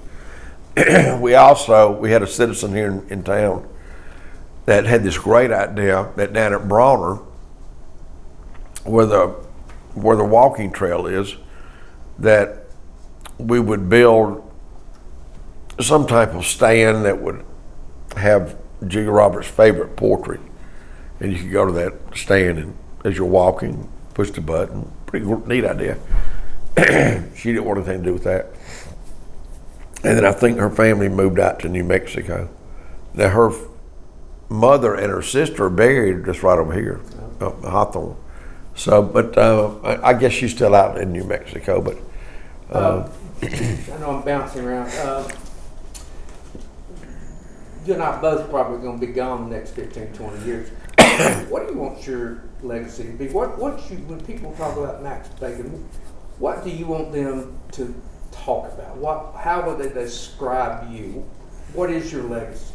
We had a citizen here in town that had this great idea that down at Brawner, where the walking trail is, that we would build some type of stand that would have Julia Roberts' favorite portrait, and you could go to that stand and as you're walking, push the button. Pretty neat idea. She didn't want anything to do with that. And then I think her family moved out to New Mexico. Now her mother and her sister are buried just right over here, up in Hawthorne. So, but I guess she's still out in New Mexico. But I know I'm bouncing around. You and I both probably going to be gone the next 15, 20 years. What do you want your legacy to be? When people talk about Max Bacon, what do you want them to talk about? How would they describe you? What is your legacy?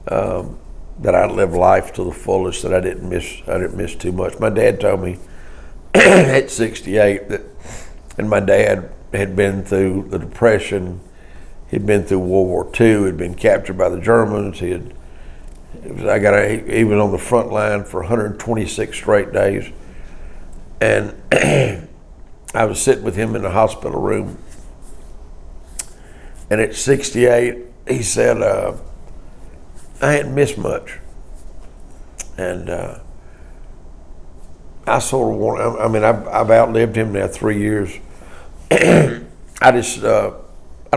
That I lived life to the fullest. That I didn't miss too much. My dad told me at 68 that, and my dad had been through the Depression. He'd been through World War II. He'd been captured by the Germans. He was on the front line for 126 straight days, and I was sitting with him in the hospital room. And at 68, he said, I hadn't missed much. And I sort of want, I've outlived him now 3 years. I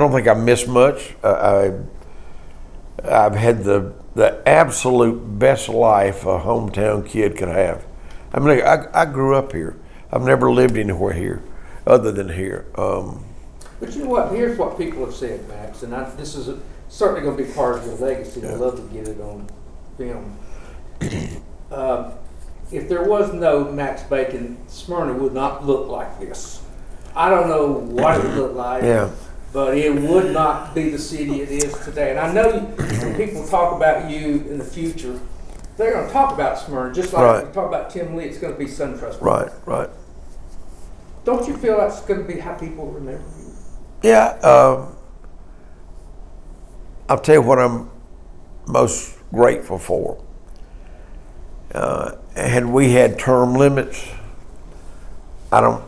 don't think I missed much. I've had the absolute best life a hometown kid could have. I mean, I grew up here. I've never lived anywhere here other than here. But you know what? Here's what people have said, Max, and this is certainly going to be part of your legacy. I'd love to get it on film. If there was no Max Bacon, Smyrna would not look like this. I don't know what it would look like, but it would not be the city it is today. And I know when people talk about you in the future, they're going to talk about Smyrna, just like we talk about Tim Lee, it's going to be SunTrust. Right. Don't you feel that's going to be how people remember you? Yeah, I'll tell you what I'm most grateful for. Had we had term limits, I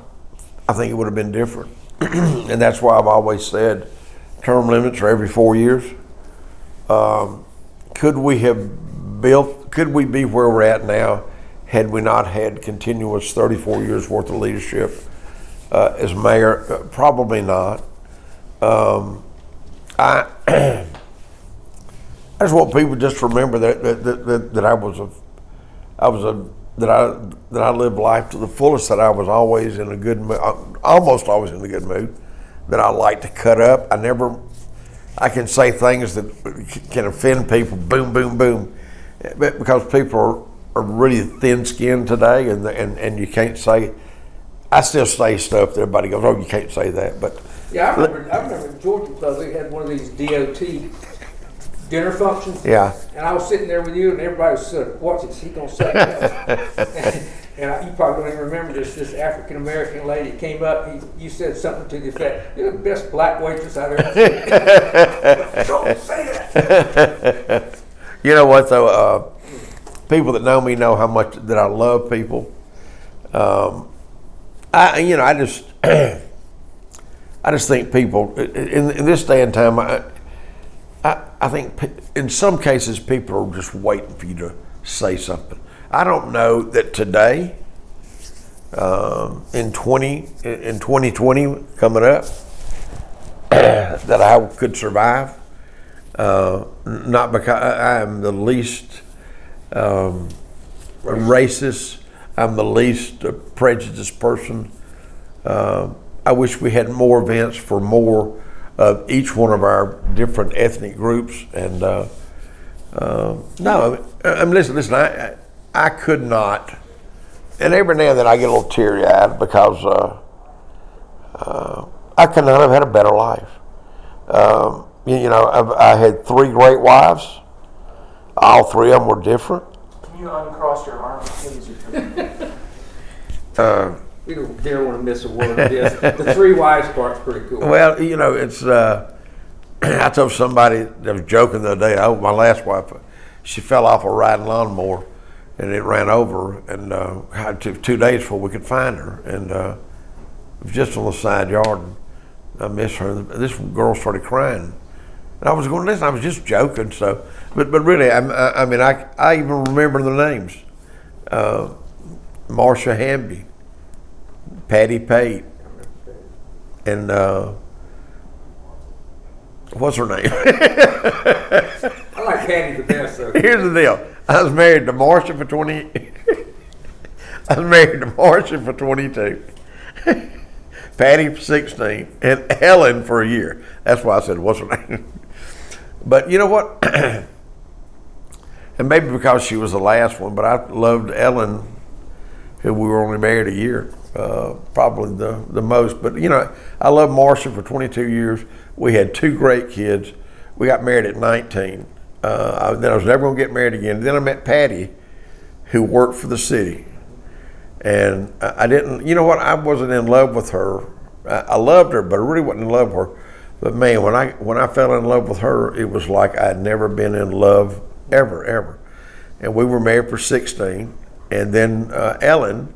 think it would have been different. And that's why I've always said term limits are every 4 years. Could we be where we're at now had we not had continuous 34 years worth of leadership as mayor? Probably not. I just want people just to remember that I lived life to the fullest. That I was always in a good mood, almost always in a good mood. That I like to cut up. I can say things that can offend people. Boom, boom, boom, but because people are really thin-skinned today, and you can't say. I still say stuff that everybody goes, "Oh, you can't say that," but. Yeah, I remember in Georgia, because they had one of these DOT dinner function. Yeah. And I was sitting there with you, and everybody was sitting, "What's he going to say?" You probably don't even remember this. This African American lady came up. You said something to the effect, "You're the best black waitress I've ever seen." Don't say that. You know what though? People that know me know how much that I love people. I just I just think people in this day and time. I think in some cases people are just waiting for you to say something. I don't know that today, in 2020 coming up, that I could survive. Not because I am the least racist. I'm the least prejudiced person. I wish we had more events for more of each one of our different ethnic groups. And no, listen. I could not. And every now and then I get a little teary-eyed because I could not have had a better life. I had 3 great wives. All 3 of them were different. Can you uncross your arms, please? We don't dare want to miss a word of this. The 3 wives part's pretty cool. Well, it's. I told somebody that was joking the other day. My last wife, she fell off a riding lawnmower, and it ran over her, and it took 2 days before we could find her, and it was just on the side yard. And I miss her. This girl started crying. And I was going, listen, I was just joking. So, but really, I even remember the names: Marcia Hamby, Patty Pate, and what's her name? I like Patty the best, though. Here's the deal: I was married to Marcia for 20. I was married to Marcia for 22. Patty for 16, and Helen for a year. That's why I said, what's her name? But you know what? And maybe because she was the last one, but I loved Ellen, who we were only married a year, probably the most. But I loved Marcia for 22 years. We had 2 great kids. We got married at 19. Then I was never going to get married again. Then I met Patty, who worked for the city. And I didn't, I wasn't in love with her. I loved her, but I really wasn't in love with her. But man, when I fell in love with her, it was like I'd never been in love ever. And we were married for 16. And then Ellen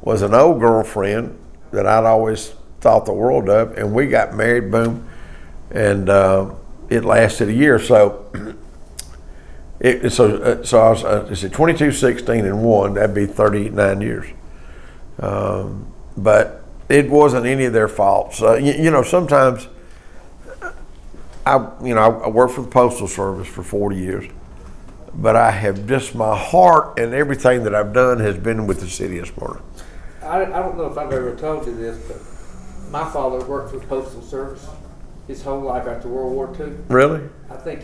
was an old girlfriend that I'd always thought the world of. And we got married, boom. And it lasted a year. So I was 22, 16, and 1. That'd be 39 years. But it wasn't any of their faults. Sometimes I worked for the Postal Service for 40 years, but I have just my heart and everything that I've done has been with the city of Smyrna. I don't know if I've ever told you this, but my father worked for the Postal Service his whole life after World War II. Really? I think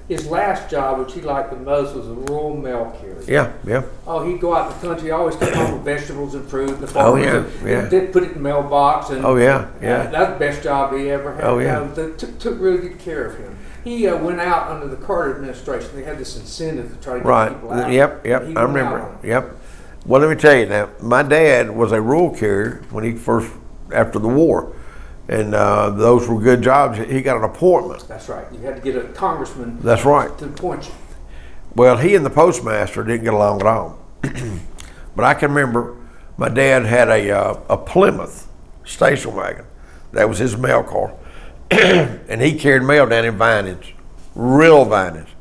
his last job, which he liked the most, was a rural mail carrier. Yeah. Oh, he'd go out in the country, always come home with vegetables and fruit. And the farmers did put it in the mailbox. And, that's the best job he ever had. Oh, yeah. They took really good care of him. He went out under the Carter administration. They had this incentive to try to get people out. Yep. I remember. Yep. Well, let me tell you now. My dad was a rural carrier when he first after the war. And those were good jobs. He got an appointment. That's right. You had to get a congressman. That's right. To appoint you. Well, he and the postmaster didn't get along at all. But I can remember my dad had a Plymouth station wagon. That was his mail car. And he carried mail down in Vinage, real Vinage.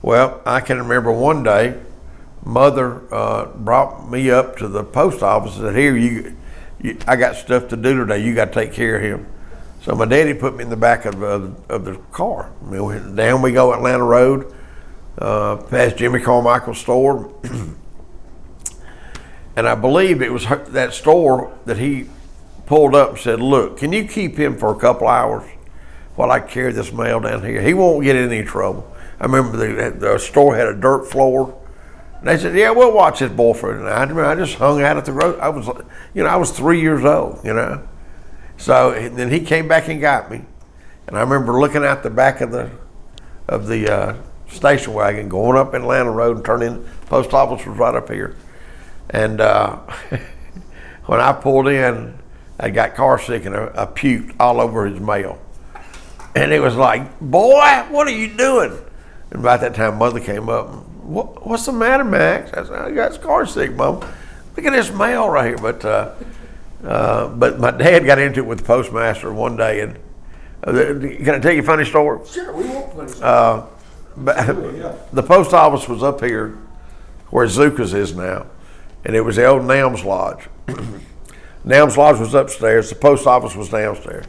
Well, I can remember one day, Mother brought me up to the post office and said, here, I got stuff to do today. You got to take care of him. So my daddy put me in the back of the car. Down we go Atlanta Road, past Jimmy Carmichael's store. And I believe it was that store that he pulled up and said, look, can you keep him for a couple hours while I carry this mail down here? He won't get in any trouble. I remember the store had a dirt floor. And they said, yeah, we'll watch his boyfriend. And I just hung out at the road. I was 3 years old, So then he came back and got me. And I remember looking out the back of the station wagon going up Atlanta Road and turning. Post office was right up here, and when I pulled in, I got car sick and I puked all over his mail, and it was like, boy, what are you doing? And about that time, Mother came up. What's the matter, Max? I said, I got car sick, Mom. Look at this mail right here. But my dad got into it with the postmaster one day, and can I tell you a funny story? Sure, we want funny stuff. But the post office was up here where Zuka's is now, and it was the old Nams Lodge. Nams Lodge was upstairs, the post office was downstairs,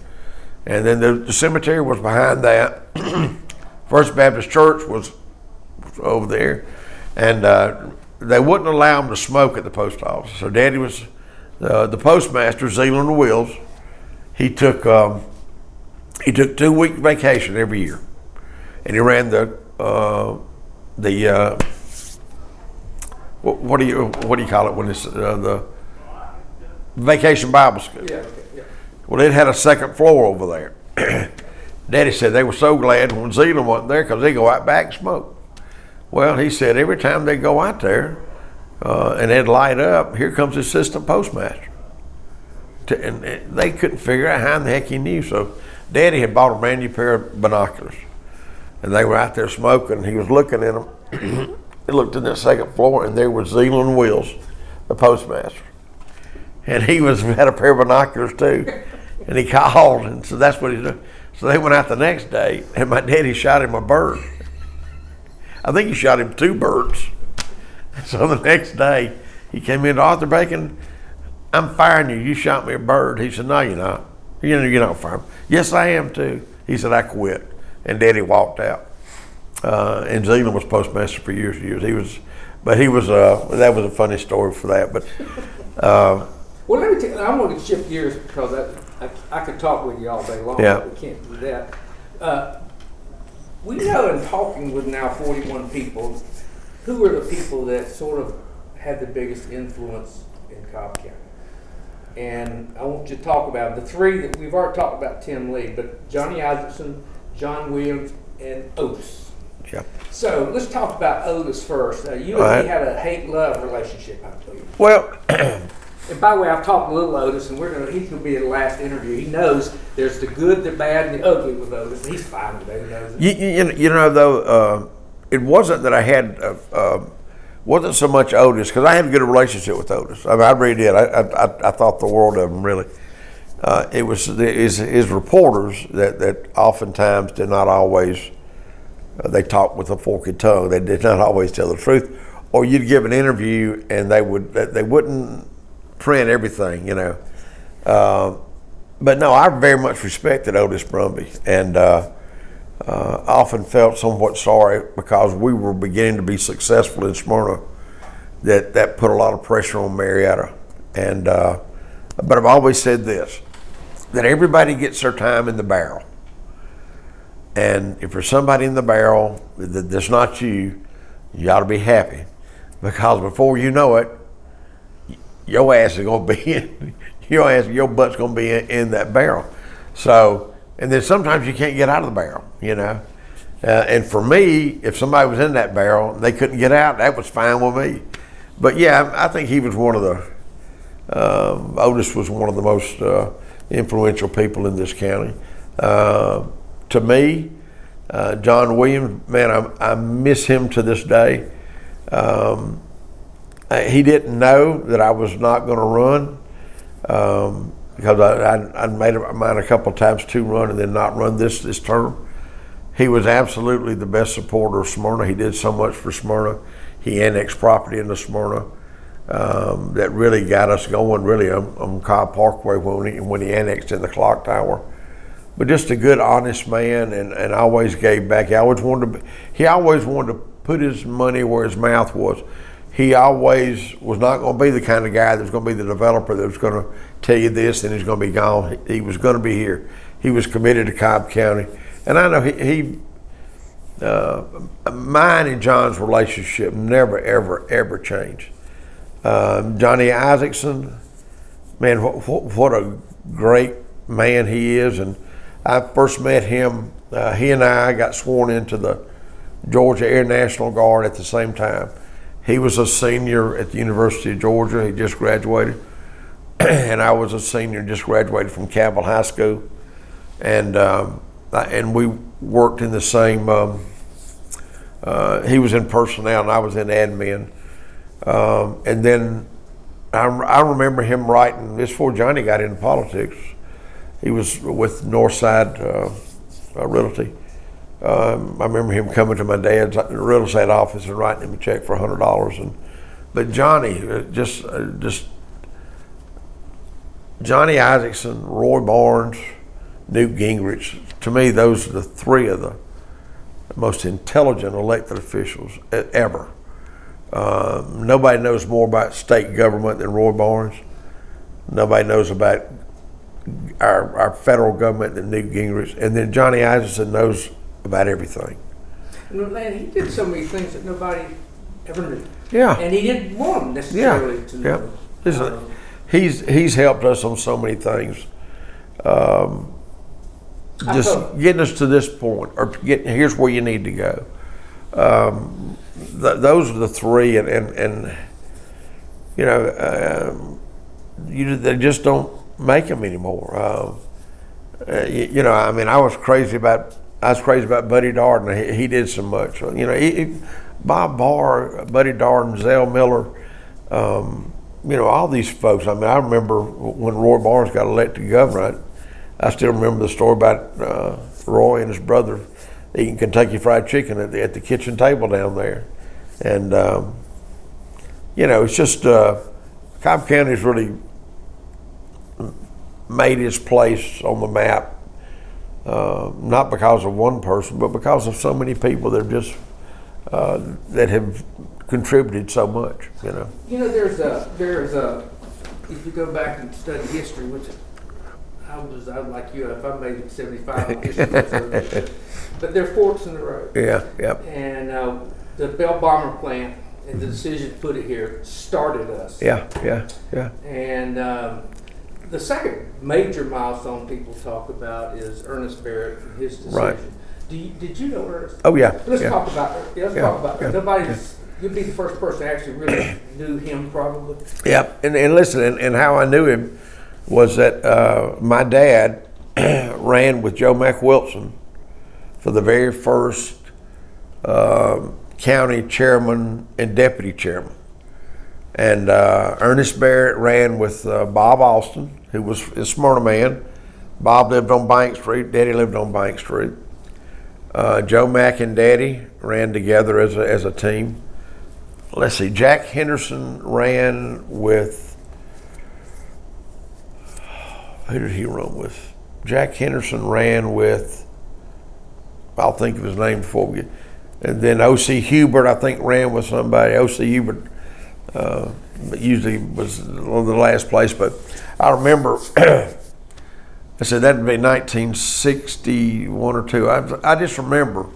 and then the cemetery was behind that. First Baptist Church was over there, and they wouldn't allow them to smoke at the post office. So Daddy was the postmaster, Zealand Wills. He took 2-week vacation every year, and he ran what do you call it when it's the vacation Bible school? Yeah, okay, yeah. Well, it had a second floor over there. Daddy said they were so glad when Zealand wasn't there because they go out back and smoke. Well, he said every time they go out there and they'd light up, here comes the assistant postmaster. And they couldn't figure out how in the heck he knew. So Daddy had bought a brand new pair of binoculars, and they were out there smoking. He was looking at them. He looked in that second floor, and there was Zealand Wills, the postmaster. And he had a pair of binoculars too. And he called, and so that's what he did. So they went out the next day, and my daddy shot him a bird. I think he shot him 2 birds. So the next day, he came in to Arthur Bacon. I'm firing you. You shot me a bird. He said, no, you're not. You're not firing. Yes, I am too. He said, I quit. And Daddy walked out. And Zealand was postmaster for years and years. That was a funny story for that. But well, let me tell you, I want to shift gears because I could talk with you all day long. Yeah. But we can't do that. We know in talking with now 41 people, who are the people that sort of had the biggest influence in Cobb County? And I want you to talk about the 3 that we've already talked about. Tim Lee, but Johnny Isaacson, John Williams, and Otis. yeah. So let's talk about Otis first. You and he had a hate-love relationship, I believe. Well, And by the way, I've talked a little Otis, and he's going to be at the last interview. He knows there's the good, the bad, and the ugly with Otis. He's fine with that. He knows it. you know though, it wasn't that I had wasn't so much Otis, because I had a good relationship with Otis. I mean, I really did. I thought the world of him, really. It was his reporters that oftentimes did not always. They talked with a forked tongue. They did not always tell the truth. Or you'd give an interview and they wouldn't print everything, you know. But no, I very much respected Otis Brumby, and often felt somewhat sorry because we were beginning to be successful in Smyrna. That put a lot of pressure on Marietta, and but I've always said this: that everybody gets their time in the barrel, and if there's somebody in the barrel that's not you, you ought to be happy, because before you know it, your ass is gonna be in, your butt's gonna be in that barrel. So, and then sometimes you can't get out of the barrel, you know. And for me, if somebody was in that barrel and they couldn't get out, that was fine with me. But yeah, I think he was one of the, Otis was one of the most influential people in this county. To me, John Williams, man, I miss him to this day. He didn't know that I was not going to run, because I'd made up my mind a couple of times to run and then not run this term. He was absolutely the best supporter of Smyrna. He did so much for Smyrna. He annexed property into Smyrna that really got us going, really, on Cobb Parkway when he annexed in the clock tower. But just a good, honest man, and always gave back. He always wanted to put his money where his mouth was. He always was not going to be the kind of guy that was going to be the developer that was going to tell you this and he's going to be gone. He was going to be here. He was committed to Cobb County. And I know mine and John's relationship never, ever, ever changed. Johnny Isaacson, man, what a great man he is. And I first met him. He and I got sworn into the Georgia Air National Guard at the same time. He was a senior at the University of Georgia. He just graduated. And I was a senior, just graduated from Cabell High School. And we worked in the same, he was in personnel and I was in admin. And then I remember him writing, this before Johnny got into politics, he was with Northside Realty. I remember him coming to my dad's real estate office and writing him a check for $100. But Johnny, Johnny Isakson, Roy Barnes, Newt Gingrich, to me, those are the three of the most intelligent elected officials ever. Nobody knows more about state government than Roy Barnes. Nobody knows about our federal government than Newt Gingrich. And then Johnny Isakson knows about everything. And he did so many things that nobody ever knew. Yeah. And he didn't want them necessarily to know. He's helped us on so many things. Just getting us to this point, or here's where you need to go. Those are the three, and you know, they just don't make them anymore. You know, I mean, I was crazy about Buddy Darden. He did so much. You know, Bob Barr, Buddy Darden, Zell Miller. You know, all these folks. I mean, I remember when Roy Barnes got elected governor. I still remember the story about Roy and his brother eating Kentucky Fried Chicken at the kitchen table down there. And, you know, it's just, Cobb County's really made its place on the map, not because of one person, but because of so many people that have just, that have contributed so much, you know. You know, there's a, if you go back and study history, which I was like you, if I made it 75 on history, but there are forks in the road. Yeah, yeah. And the Bell Bomber plant and the decision to put it here started us. Yeah. And the second major milestone people talk about is Ernest Barrett and his decision. Right. Did you know Ernest? Oh yeah. Let's talk about it. Let's talk about it. Yeah. You'd be the first person that actually really knew him, probably. Yeah, and listen, and how I knew him was that my dad ran with Joe Mack Wilson for the very first county chairman and deputy chairman. And Ernest Barrett ran with Bob Austin, who was a Smyrna man. Bob lived on Bank Street, Daddy lived on Bank Street. Joe Mack and Daddy ran together as a team. Let's see, Jack Henderson ran with, who did he run with? Jack Henderson ran with, I'll think of his name before we get, and then O.C. Hubert, I think, ran with somebody. O.C. Hubert usually was on the last place, but I remember, I said that'd be 1961 or two. I just remember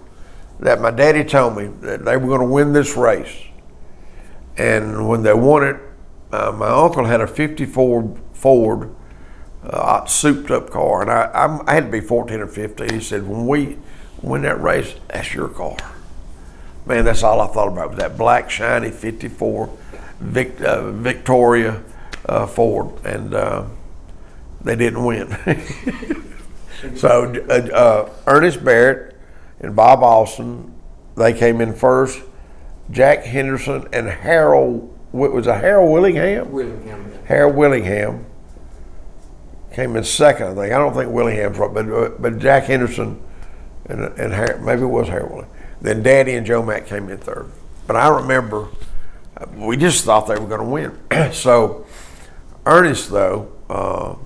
that my daddy told me that they were going to win this race. And when they won it, my uncle had a 54 Ford souped up car, and I had to be 14 or 15. He said, when we win that race, that's your car. Man, that's all I thought about was that black, shiny 54 Victoria Ford, and they didn't win. So Ernest Barrett and Bob Austin, they came in first. Jack Henderson and Harold Willingham? Willingham. Yeah. Harold Willingham came in second, I think. I don't think Willingham's right, but Jack Henderson and Harold, maybe it was Harold Willingham. Then Daddy and Joe Mack came in third. But I remember we just thought they were going to win. So Ernest, though,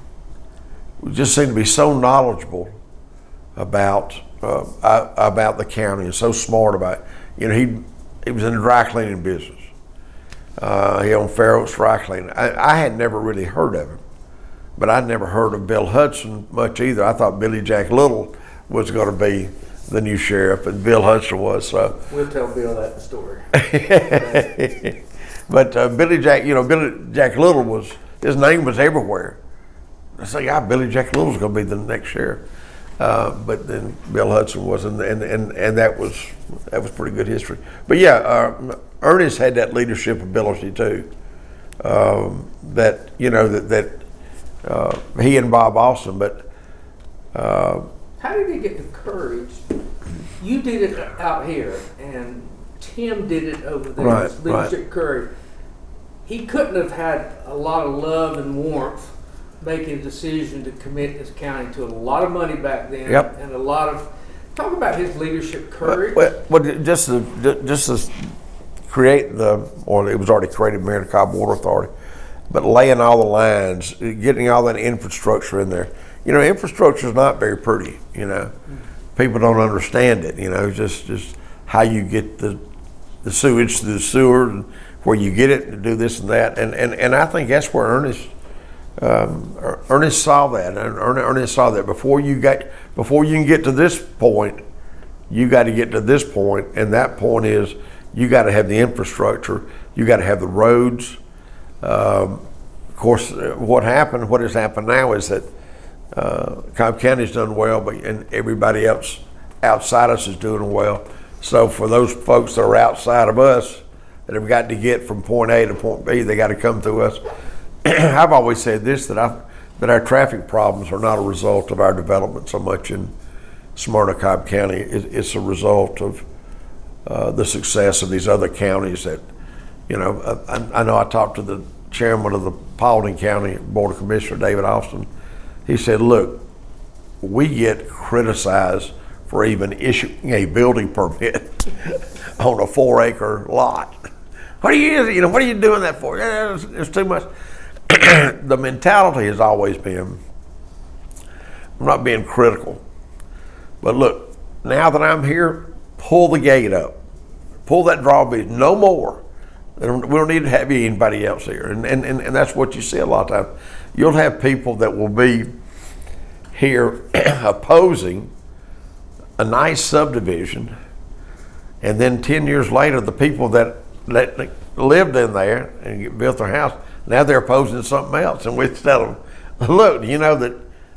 just seemed to be so knowledgeable about the county and so smart about it. You know, he was in the dry cleaning business. He owned Fair Oaks Dry Cleaning. I had never really heard of him, but I'd never heard of Bill Hudson much either. I thought Billy Jack Little was going to be the new sheriff, and Bill Hudson was. So we'll tell Bill that story. But Billy Jack Little his name was everywhere. I say, yeah, Billy Jack Little's going to be the next sheriff. But then Bill Hudson was, and that was pretty good history. But yeah, Ernest had that leadership ability too. That he and Bob Austin, but How did he get the courage? You did it out here, and Tim did it over there. Right, His leadership courage. He couldn't have had a lot of love and warmth making a decision to commit this county to a lot of money back then. Yep. And a lot of talk about his leadership courage. Well, just to create or it was already created, Marion Cobb Water Authority, but laying all the lines, getting all that infrastructure in there. Infrastructure is not very pretty. People don't understand it. Just how you get the sewage to the sewer, and where you get it to do this and that, and I think that's where Ernest saw that, and Ernest saw that before you can get to this point, you got to get to this point, and that point is you got to have the infrastructure, you got to have the roads. Of course, what has happened now is that Cobb County's done well, and everybody else outside us is doing well. So for those folks that are outside of us that have got to get from point A to point B, they got to come through us. I've always said this, that our traffic problems are not a result of our development so much in Smyrna, Cobb County. It's a result of the success of these other counties that, I know I talked to the chairman of the Paulding County Board of Commissioners, David Austin. He said, look, we get criticized for even issuing a building permit on a 4-acre lot. What are you doing that for? Yeah, it's too much. The mentality has always been, I'm not being critical, but look, now that I'm here, pull the gate up, pull that drawbridge, no more. We don't need to have anybody else here, and that's what you see a lot of times. You'll have people that will be here opposing a nice subdivision, and then 10 years later, the people that lived in there and built their house, now they're opposing something else. And we tell them, look, you know that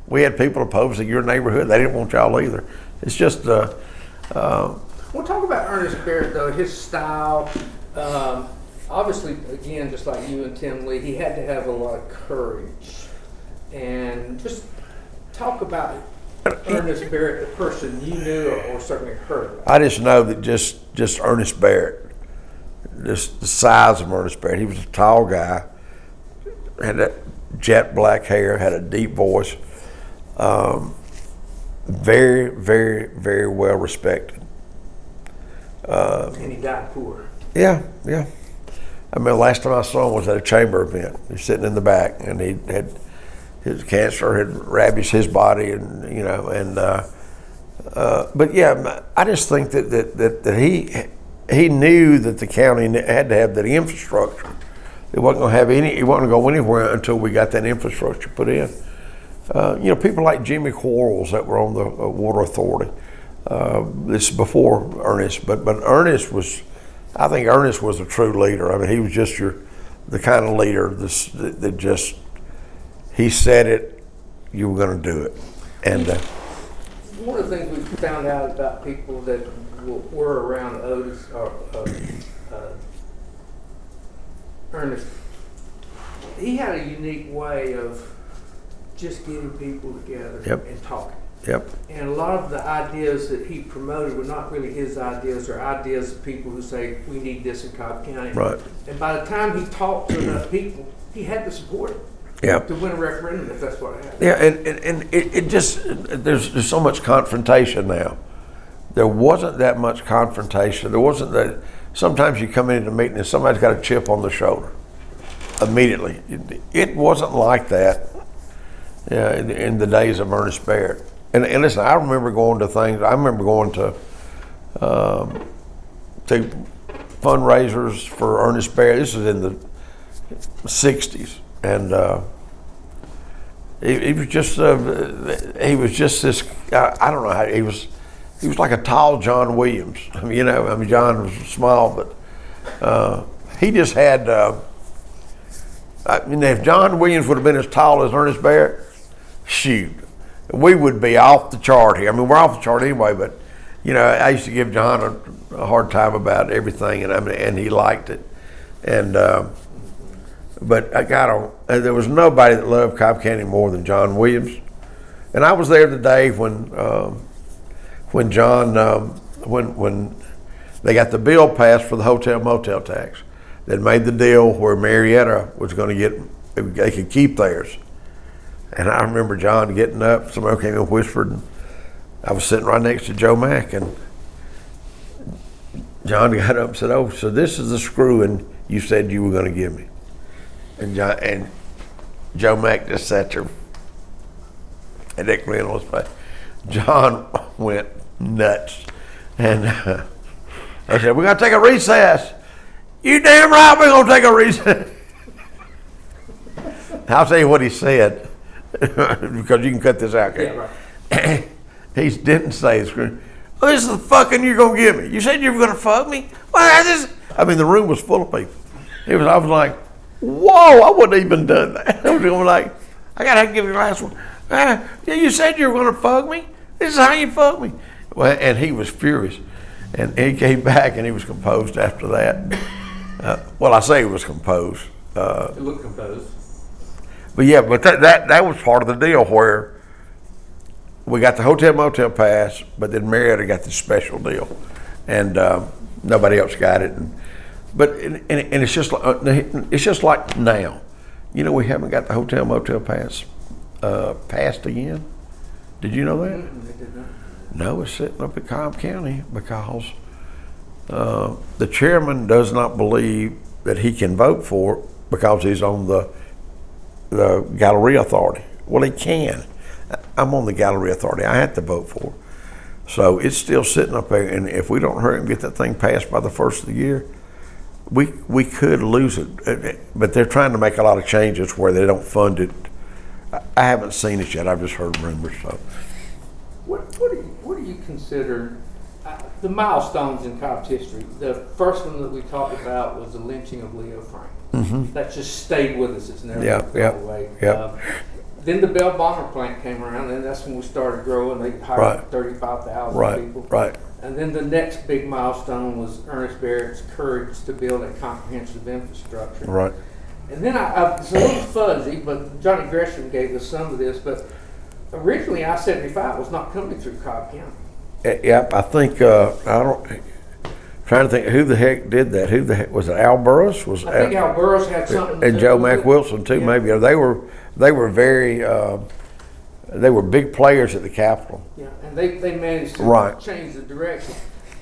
we had people opposing your neighborhood. They didn't want y'all either. It's just... We'll talk about Ernest Barrett, though, his style. Obviously, again, just like you and Tim Lee, he had to have a lot of courage. And just talk about Ernest Barrett, the person you knew or certainly heard about. I just know that just Ernest Barrett, just the size of Ernest Barrett, he was a tall guy, had that jet black hair, had a deep voice, very, very, very well respected. And he died poor. Yeah. I mean, the last time I saw him was at a chamber event. He was sitting in the back, and he had his cancer had ravaged his body, and but yeah, I just think that he knew that the county had to have that infrastructure. It wasn't going to have any. It wasn't going to go anywhere until we got that infrastructure put in. People like Jimmy Quarles that were on the Water Authority. This is before Ernest, but Ernest was. I think Ernest was a true leader. I mean, he was just the kind of leader that just. He said it, you were going to do it. And one of the things we found out about people that were around Otis or Ernest, he had a unique way of just getting people together and talking. Yep. And a lot of the ideas that he promoted were not really his ideas, or ideas of people who say, we need this in Cobb County. Right. And by the time he talked to enough people, he had the support. Yeah. To win a referendum, if that's what happened. Yeah, and it just, there's so much confrontation now. There wasn't that much confrontation. There wasn't that, sometimes you come into a meeting and somebody's got a chip on the shoulder immediately. It wasn't like that in the days of Ernest Barrett. And listen, I remember going to things, I remember going to fundraisers for Ernest Barrett. This was in the 60s. And he was just this. I don't know how he was like a tall John Williams. I mean, John was small, but he just had. I mean, if John Williams would have been as tall as Ernest Barrett, shoot, we would be off the chart here. I mean, we're off the chart anyway, but you know, I used to give John a hard time about everything, and he liked it. And but there was nobody that loved Cobb County more than John Williams. And I was there the day when John when they got the bill passed for the hotel motel tax. They made the deal where Marietta was going to they could keep theirs. And I remember John getting up. Somebody came and whispered. And I was sitting right next to Joe Mack, and John got up and said, "Oh, so this is the screwing you said you were going to give me." And Joe Mack just sat there, and Dick grin on his face. John went nuts, and I said, "We're going to take a recess." "You damn right, we're going to take a recess." I'll tell you what he said, because you can cut this out. Yeah, right. He didn't say screw. "Oh, this is the fucking you're gonna give me. You said you were gonna fuck me." Well, I mean, the room was full of people. I was like, whoa! I wouldn't even done that. I was going like, I gotta give you the last one. Yeah, you said you were gonna fuck me. This is how you fuck me. Well, and he was furious, and he came back and he was composed after that. Well, I say he was composed. It looked composed. But yeah, but that was part of the deal where we got the hotel motel pass, but then Marietta got the special deal, and nobody else got it. But it's just like now, you know, we haven't got the hotel motel pass passed again. Did you know that? They did not. No, it's sitting up at Cobb County because the chairman does not believe that he can vote for it because he's on the Galleria Authority. Well, he can. I'm on the Galleria Authority. I had to vote for it. So it's still sitting up there, and if we don't hurry and get that thing passed by the first of the year, we could lose it. But they're trying to make a lot of changes where they don't fund it. I haven't seen it yet. I've just heard rumors. So, What do you consider the milestones in Cobb's history? The first one that we talked about was the lynching of Leo Frank. mm-hmm. That just stayed with us. It's never Yeah, gone yeah, away. yeah. Then the Bell Bonner plant came around, and that's when we started growing. They hired Right. 35,000 Right, people. right. And then the next big milestone was Ernest Barrett's courage to build a comprehensive infrastructure. Right. And then it's a little fuzzy, but Johnny Gresham gave us some of this. But originally, I-75 was not coming through Cobb County. Yep, I think trying to think who the heck did that. Who the heck was it? Al Burris was. I think Al Burris had something. And to Joe do with Mack it. Wilson too. Yeah. Maybe they were very they were big players at the Capitol. Yeah, and they managed to Right. change the direction.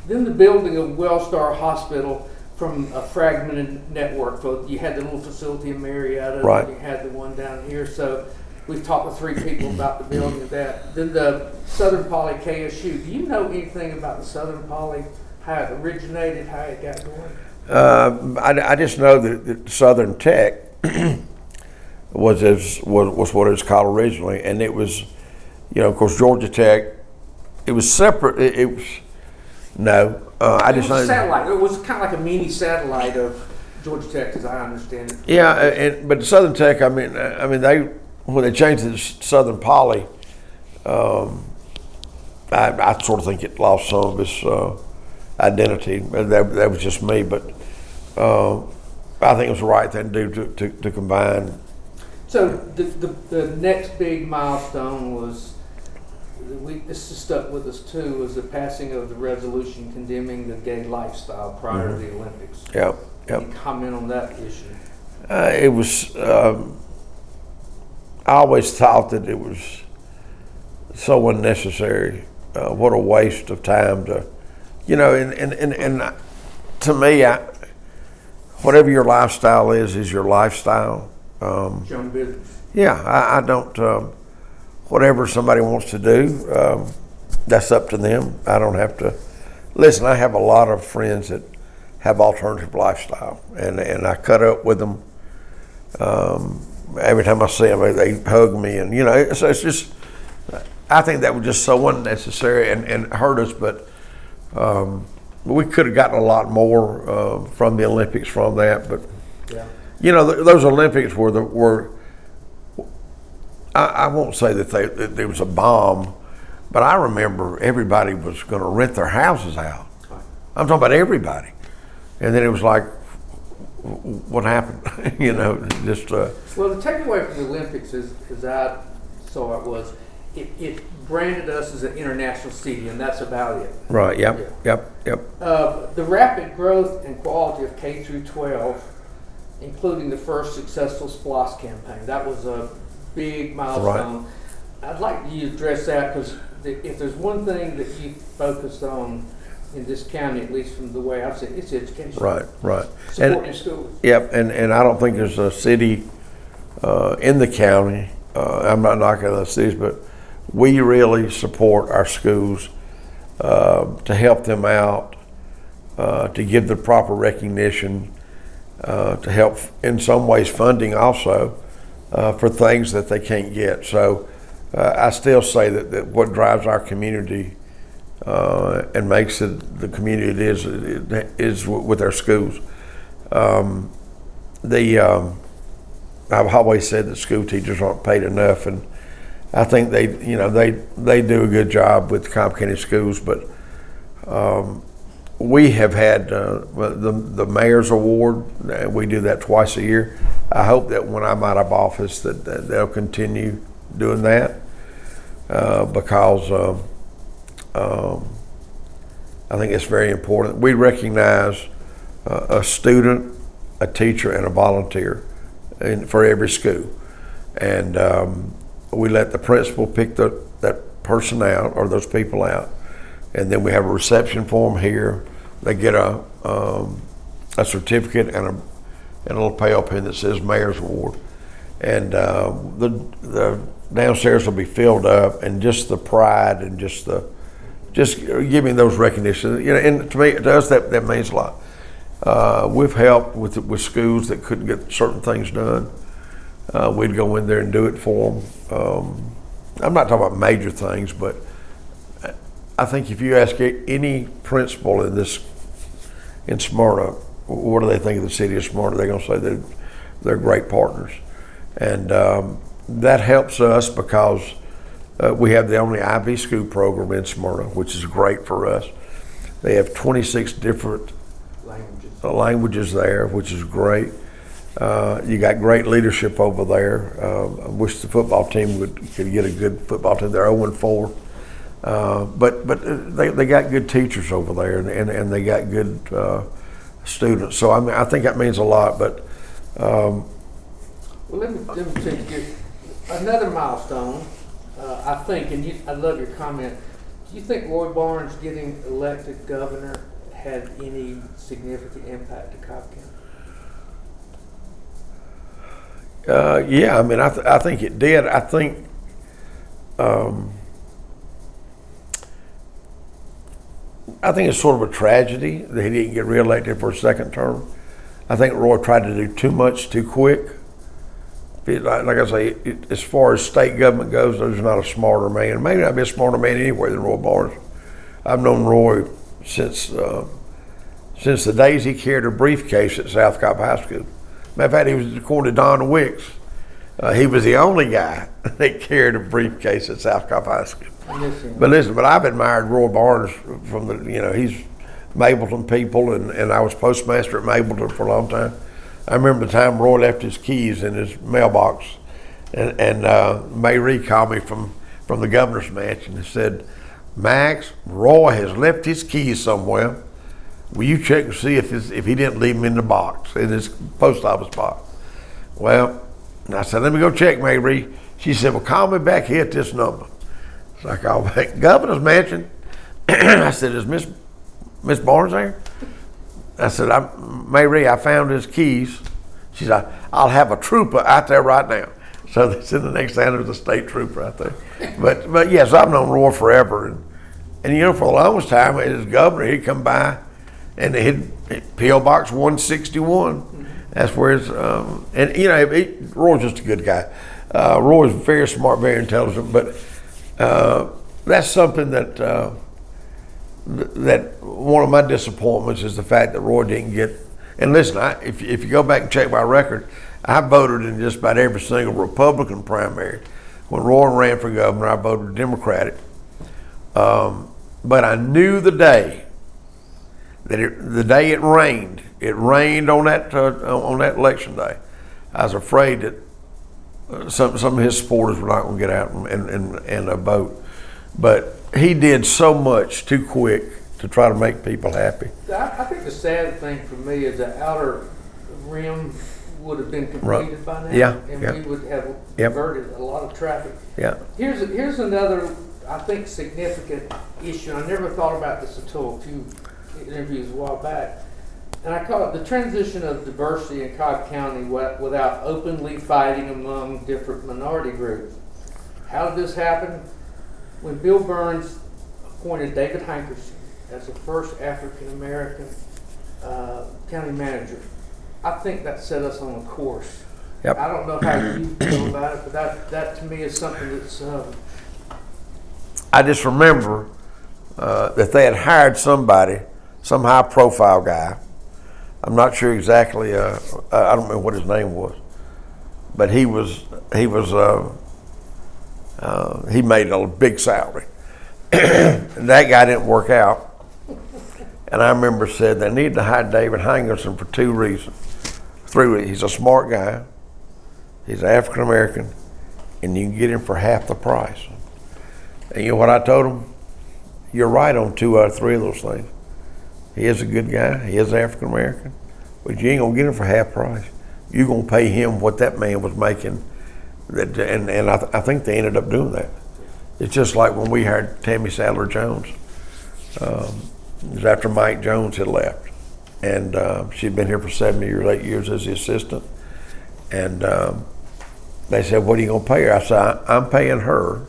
Then the building of Wellstar Hospital from a fragmented network. So you had the little facility in Marietta, Right. and you had the one down here. So we've talked to 3 people about the building of that. Then the Southern Poly KSU. Do you know anything about the Southern Poly, how it originated, how it got going? I just know that Southern Tech was what it was called originally, and it was, you know, of course Georgia Tech. It was separate. It was no. I It just was a know. satellite. It was kind of like a mini satellite of Georgia Tech, as I understand it. Yeah, but Southern Tech. I mean, they when they changed it to Southern Poly, I sort of think it lost some of its identity. That was just me, but I think it was the right thing to do to combine. So the next big milestone was, this has stuck with us too, was the passing of the resolution condemning the gay lifestyle prior to the Olympics. Yep. Can you comment on that issue? It was. I always thought that it was so unnecessary. What a waste of time to, you know. And to me, whatever your lifestyle is your lifestyle. Young business. Yeah, I don't. Whatever somebody wants to do, that's up to them. I don't have to. Listen, I have a lot of friends that have alternative lifestyle, and I cut up with them. Every time I see them, they hug me, and you know, it's just. I think that was just so unnecessary and hurt us, but we could have gotten a lot more from the Olympics from that. But Yeah. you know, those Olympics were I won't say that there was a bomb, but I remember everybody was going to rent their houses out. I'm talking about everybody. And then it was like, what happened? You know, just. Well, the takeaway from the Olympics is, as I saw it, was it branded us as an international city, and that's about it. Right. Yep. Yeah. Yep. The rapid growth and quality of K through 12, including the first successful SPLOST campaign, that was a big milestone. Right. I'd like you to address that, because if there's one thing that you focused on in this county, at least from the way I've seen it, it's education. Right. Supporting schools. Yep, and I don't think there's a city in the county, I'm not knocking the cities, but we really support our schools to help them out, to give the proper recognition, to help in some ways funding also for things that they can't get. So I still say that what drives our community and makes it the community it is with our schools. I've always said that school teachers aren't paid enough, and I think they do a good job with Cobb County schools. But we have had the mayor's award. We do that twice a year. I hope that when I'm out of office that they'll continue doing that because I think it's very important. We recognize a student, a teacher, and a volunteer for every school, and we let the principal pick that person out or those people out, and then we have a reception for them here. They get a certificate and a little pail pin that says Mayor's Award, and the downstairs will be filled up, and just the pride and just giving those recognitions, and to us that means a lot. We've helped with schools that couldn't get certain things done. We'd go in there and do it for them. I'm not talking about major things, but I think if you ask any principal in Smyrna, what do they think of the city of Smyrna, they're going to say that they're great partners. And that helps us because we have the only IB school program in Smyrna, which is great for us. They have 26 different languages there, which is great. You got great leadership over there. I wish the football team could get a good football team. They're 0-4. But they got good teachers over there, and they got good students. So I mean, I think that means a lot. But well, let me take you another milestone. I think, and I love your comment. Do you think Roy Barnes getting elected governor had any significant impact to Cobb County? Yeah, I mean, I think it did. I think it's sort of a tragedy that he didn't get reelected for a second term. I think Roy tried to do too much too quick. Like I say, as far as state government goes, there's not a smarter man. Maybe not be a smarter man anywhere than Roy Barnes. I've known Roy since the days he carried a briefcase at South Cobb High School. Matter of fact, he was according to Don Wicks. He was the only guy that carried a briefcase at South Cobb High School. But I've admired Roy Barnes from he's Mableton people, and I was postmaster at Mableton for a long time. I remember the time Roy left his keys in his mailbox, and Mayree called me from the governor's mansion and said, "Max, Roy has left his keys somewhere. Will you check and see if he didn't leave them in the box, in his post office box?" Well, I said, "Let me go check, Mayree." She said, "Well, call me back here at this number." So I called back, "Governor's mansion." I said, "Is Miss Barnes there?" I said, "Mayree, I found his keys." She said, "I'll have a trooper out there right now." So they said the next time there was a state trooper out there. But yes, I've known Roy forever, and for the longest time as governor, he'd come by, and he'd P.O. Box 161. That's where it's Roy's just a good guy. Roy's very smart, very intelligent, but that's something that one of my disappointments is the fact that Roy didn't get. And listen, if you go back and check my record, I voted in just about every single Republican primary, When Roy ran for governor, I voted Democratic. But I knew the day the day it rained on that election day. I was afraid that some of his supporters were not going to get out and vote. But he did so much too quick to try to make people happy. I think the sad thing for me is the outer rim would have been completed by now. Yeah, and yeah. we would have diverted a lot of traffic. Yeah. Here's another, I think, significant issue. I never thought about this until a few interviews a while back. And I call it the transition of diversity in Cobb County without openly fighting among different minority groups. How did this happen? When Bill Burns appointed David Hankerson as the first African American county manager, I think that set us on a course. Yep. I don't know how you feel about it, but that to me is something that's. I just remember that they had hired somebody, some high-profile guy. I'm not sure exactly. I don't remember what his name was, but he made a big salary. And that guy didn't work out. And I remember said they needed to hire David Hankerson for 2 reasons. 3 reasons. He's a smart guy. He's African American, and you can get him for half the price. And you know what I told him? You're right on 2 out of 3 of those things. He is a good guy. He is African American, but you ain't gonna get him for half price. You're gonna pay him what that man was making. And I think they ended up doing that. It's just like when we hired Tammy Sadler Jones. It was after Mike Jones had left, and she'd been here for 7 years, 8 years as the assistant. And they said, "What are you gonna pay her?" I said, "I'm paying her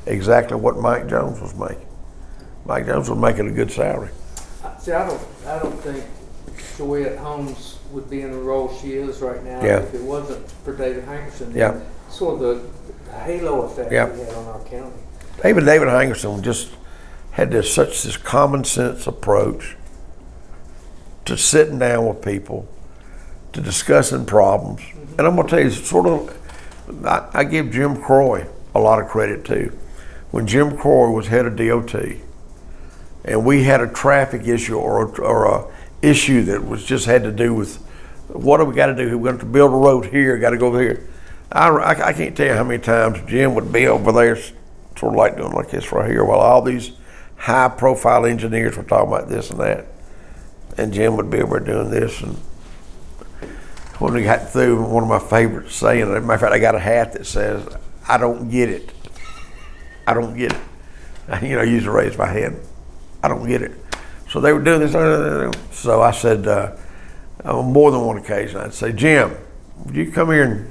exactly what Mike Jones was making. Mike Jones was making a good salary." See, I don't think Joyette Holmes would be in the role she is right now Yeah. if it wasn't for David Hankerson. Yeah. Sort of the halo effect Yeah. we had on our county. David Hankerson just had this common sense approach to sitting down with people, to discussing problems. And I'm gonna tell you, I give Jim Croy a lot of credit too. When Jim Croy was head of DOT, and we had a traffic issue or a issue that was just had to do with what do we got to do? We're going to build a road here, got to go over here. I can't tell you how many times Jim would be over there, sort of like doing like this right here, while all these high-profile engineers were talking about this and that, and Jim would be over there doing this. And when we got through, one of my favorite sayings, as a matter of fact, I got a hat that says, "I don't get it. I don't get it." You know, I used to raise my hand. I don't get it. So they were doing this. So I said, on more than one occasion, I'd say, "Jim, would you come here and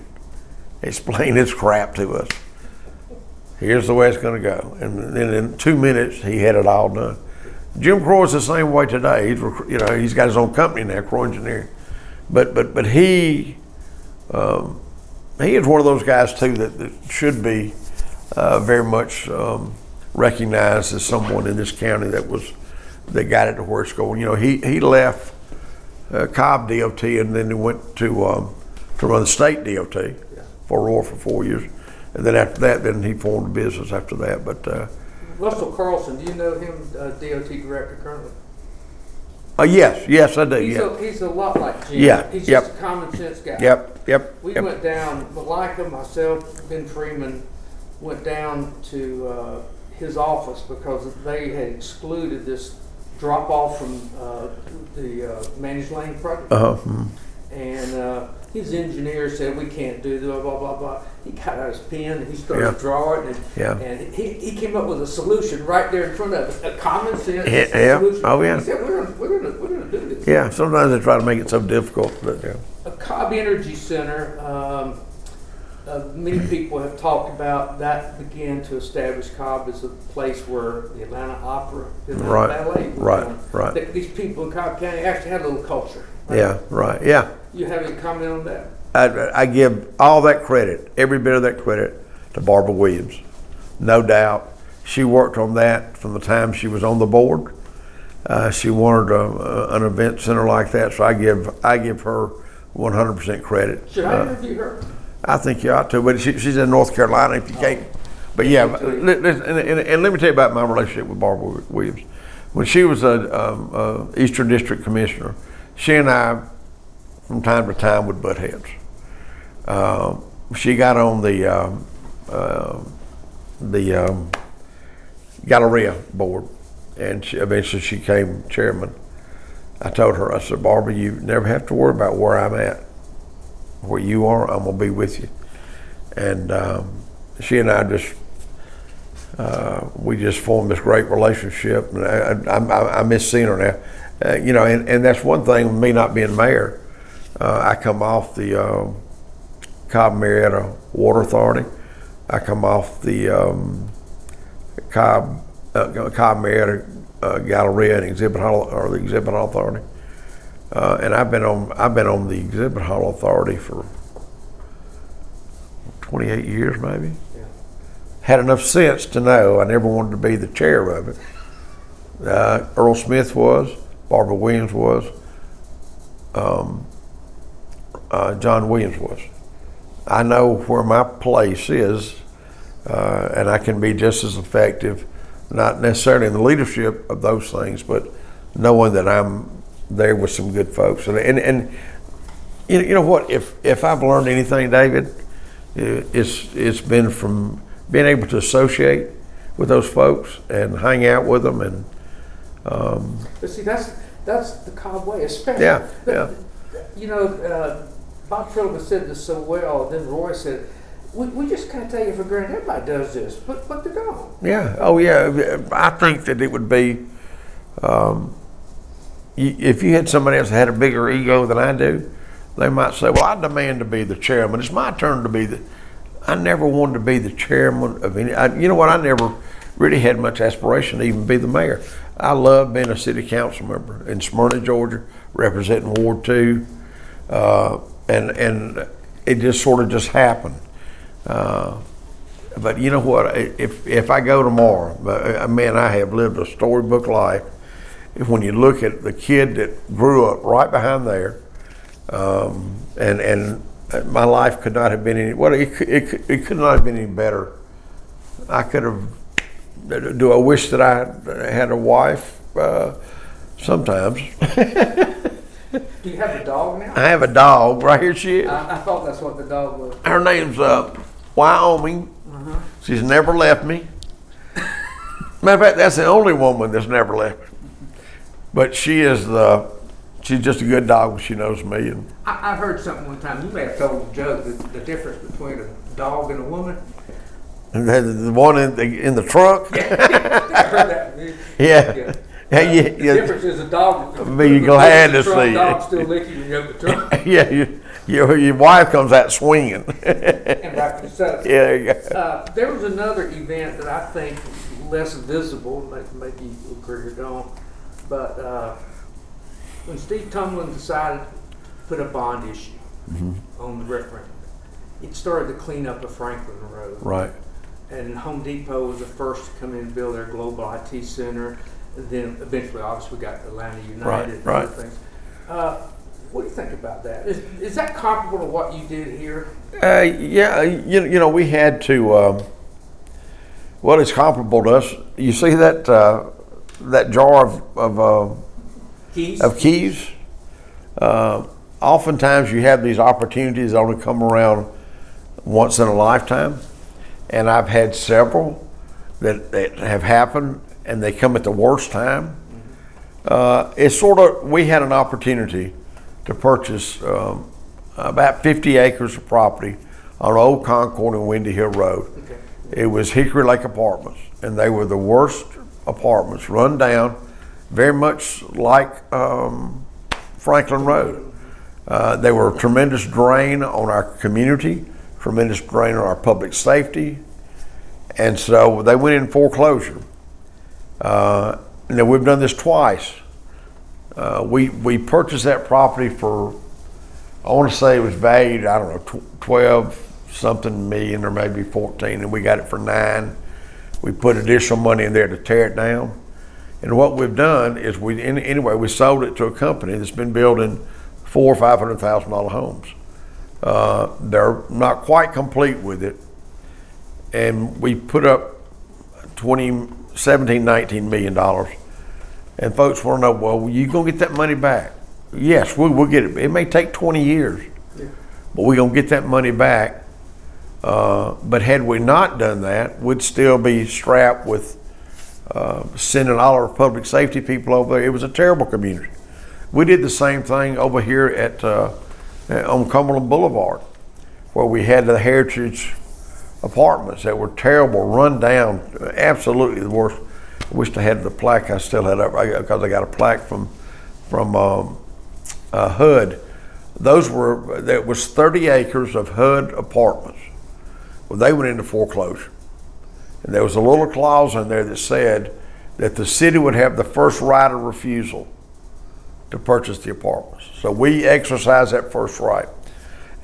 explain this crap to us? Here's the way it's going to go." And then in 2 minutes, he had it all done. Jim Croy's the same way today. He's got his own company now, Croy Engineering. But he is one of those guys too that should be very much recognized as someone in this county that got it to where it's going. You know, he left Cobb DOT and then he went to run the state DOT for Roy for 4 years, and then after that, then he formed a business after that. But Russell Carlson, do you know him, DOT director currently? Yes, I do. He's a lot like Jim. Yeah, He's yep. just a common sense guy. Yep. We went down, Malika, myself, Ben Freeman, went down to his office because they had excluded this drop off from the managed lane project. And his engineer said, "We can't do that, blah, blah, blah." He got out his pen and he started drawing it. And he came up with a solution right there in front of us, a common sense solution. Oh, yeah. He said, we're gonna do this. Yeah, sometimes they try to make it so difficult. But, yeah. A Cobb Energy Center, many people have talked about that began to establish Cobb as a place where the Atlanta Opera, the Atlanta Ballet was going. Right. These people in Cobb County actually had a little culture. Right? Yeah, right, yeah. You have any comment on that? I give all that credit, every bit of that credit, to Barbara Williams. No doubt. She worked on that from the time she was on the board. She wanted an event center like that, so I give her 100% credit. Should I interview her? I think you ought to, but she's in North Carolina. If you can't But yeah, and let me tell you about my relationship with Barbara Williams. When she was a Eastern District Commissioner, she and I, from time to time, would butt heads. She got on the Galleria board, and eventually she became chairman. I told her, I said, Barbara, you never have to worry about where I'm at. Where you are, I'm gonna be with you. And she and I we just formed this great relationship, and I miss seeing her now. You know, and that's one thing with me not being mayor. I come off the Cobb Marietta Water Authority. I come off the Cobb Marietta Galleria and Exhibit Hall, or the Exhibit Hall Authority. And I've been on the Exhibit Hall Authority for 28 years, maybe. Yeah. Had enough sense to know I never wanted to be the chair of it. Earl Smith was, Barbara Williams was, John Williams was. I know where my place is, and I can be just as effective, not necessarily in the leadership of those things, but knowing that I'm there with some good folks. And you know what? If I've learned anything, David, it's been from being able to associate with those folks and hang out with them. And But see, that's the Cobb way, especially. Yeah, yeah. You know, Bob Trilliver said this so well. Then Roy said, "We just kind of take it for granted. Everybody does this, but they don't." Yeah. Oh, yeah. I think that it would be if you had somebody else that had a bigger ego than I do, they might say, "Well, I demand to be the chairman. It's my turn to be the." I never wanted to be the chairman of any. You know what? I never really had much aspiration to even be the mayor. I love being a city council member in Smyrna, Georgia, representing Ward 2, and it just sort of just happened. But you know what? If I go tomorrow, man, I have lived a storybook life. When you look at the kid that grew up right behind there, and my life could not have been any. Well, it could not have been any better. I could have. Do I wish that I had a wife? Sometimes. Do you have a dog now? I have a dog. Right here she is. I thought that's what the dog was. Her name's Wyoming. She's never left me. Matter of fact, that's the only woman that's never left me. But she's just a good dog when she knows me. And I heard something one time. You may have told Joe the difference between a dog and a woman. the one in the trunk. I heard that. Yeah. The difference is a dog. Be glad to see The you. dog still licking you over the trunk. Yeah, your wife comes out swinging. And rightfully so. Yeah, there you go. There was another event that I think less visible, maybe your career gone, but when Steve Tumlin decided to put a bond issue on the referendum, it started the cleanup of Franklin Road. Right. And Home Depot was the first to come in and build their global IT center. And then eventually, obviously, we got Atlanta United and Right. other things. What do you think about that? Is that comparable to what you did here? Yeah, you know, we had to. Well, it's comparable to us. You see that that jar of keys. Oftentimes, you have these opportunities that only come around once in a lifetime, and I've had several that have happened, and they come at the worst time. It's sort of, we had an opportunity to purchase about 50 acres of property on Old Concord and Windy Hill Road. Okay. It was Hickory Lake Apartments, and they were the worst apartments, run down, very much like Franklin Road. They were a tremendous drain on our community, tremendous drain on our public safety, and so they went in foreclosure. Now we've done this twice. We purchased that property for, I want to say it was valued, I don't know, 12 something million or maybe 14, and we got it for 9. We put additional money in there to tear it down. And what we've done is we sold it to a company that's been building $400,000 or $500,000 homes. They're not quite complete with it. and we put up 19 million dollars. And folks want to know, well, you gonna get that money back? Yes, we'll get it. It may take 20 years, but we're gonna get that money back. But had we not done that, we'd still be strapped with sending all our public safety people over there. It was a terrible community. We did the same thing over here on Cumberland Boulevard, where we had the Heritage apartments that were terrible, run down, absolutely the worst. I wish I had the plaque. I still had up because I got a plaque from HUD. There was 30 acres of HUD apartments. Well, they went into foreclosure, and there was a little clause in there that said that the city would have the first right of refusal to purchase the apartments. So we exercised that first right.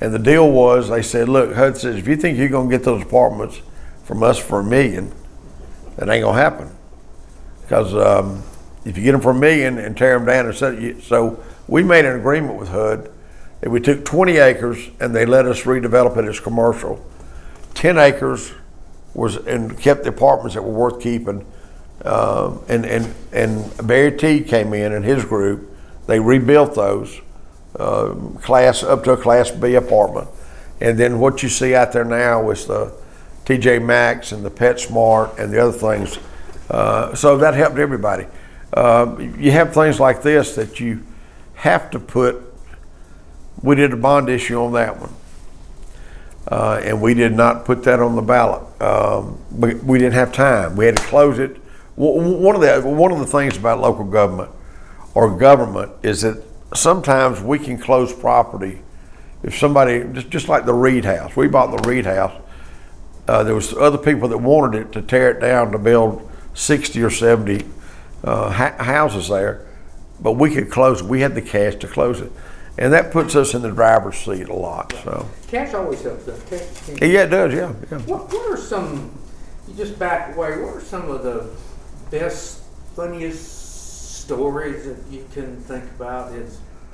And the deal was, they said, look, HUD says, if you think you're gonna get those apartments from us for $1 million, that ain't gonna happen. Because if you get them for $1 million and tear them down, so we made an agreement with HUD that we took 20 acres and they let us redevelop it as commercial. 10 acres and kept the apartments that were worth keeping. And Barry T came in and his group, they rebuilt those up to a Class B apartment. And then what you see out there now is the TJ Maxx and the PetSmart and the other things. So that helped everybody. You have things like this that you have to put. We did a bond issue on that one. And we did not put that on the ballot. We didn't have time. We had to close it. One of the things about local government or government is that sometimes we can close property if somebody, just like the Reed House. We bought the Reed House. There was other people that wanted it to tear it down to build 60 or 70 houses there, but we could close it. We had the cash to close it. And that puts us in the driver's seat a lot. So Cash always helps us. yeah, it does. Yeah. What are some? You just back away. What are some of the best, funniest stories that you can think about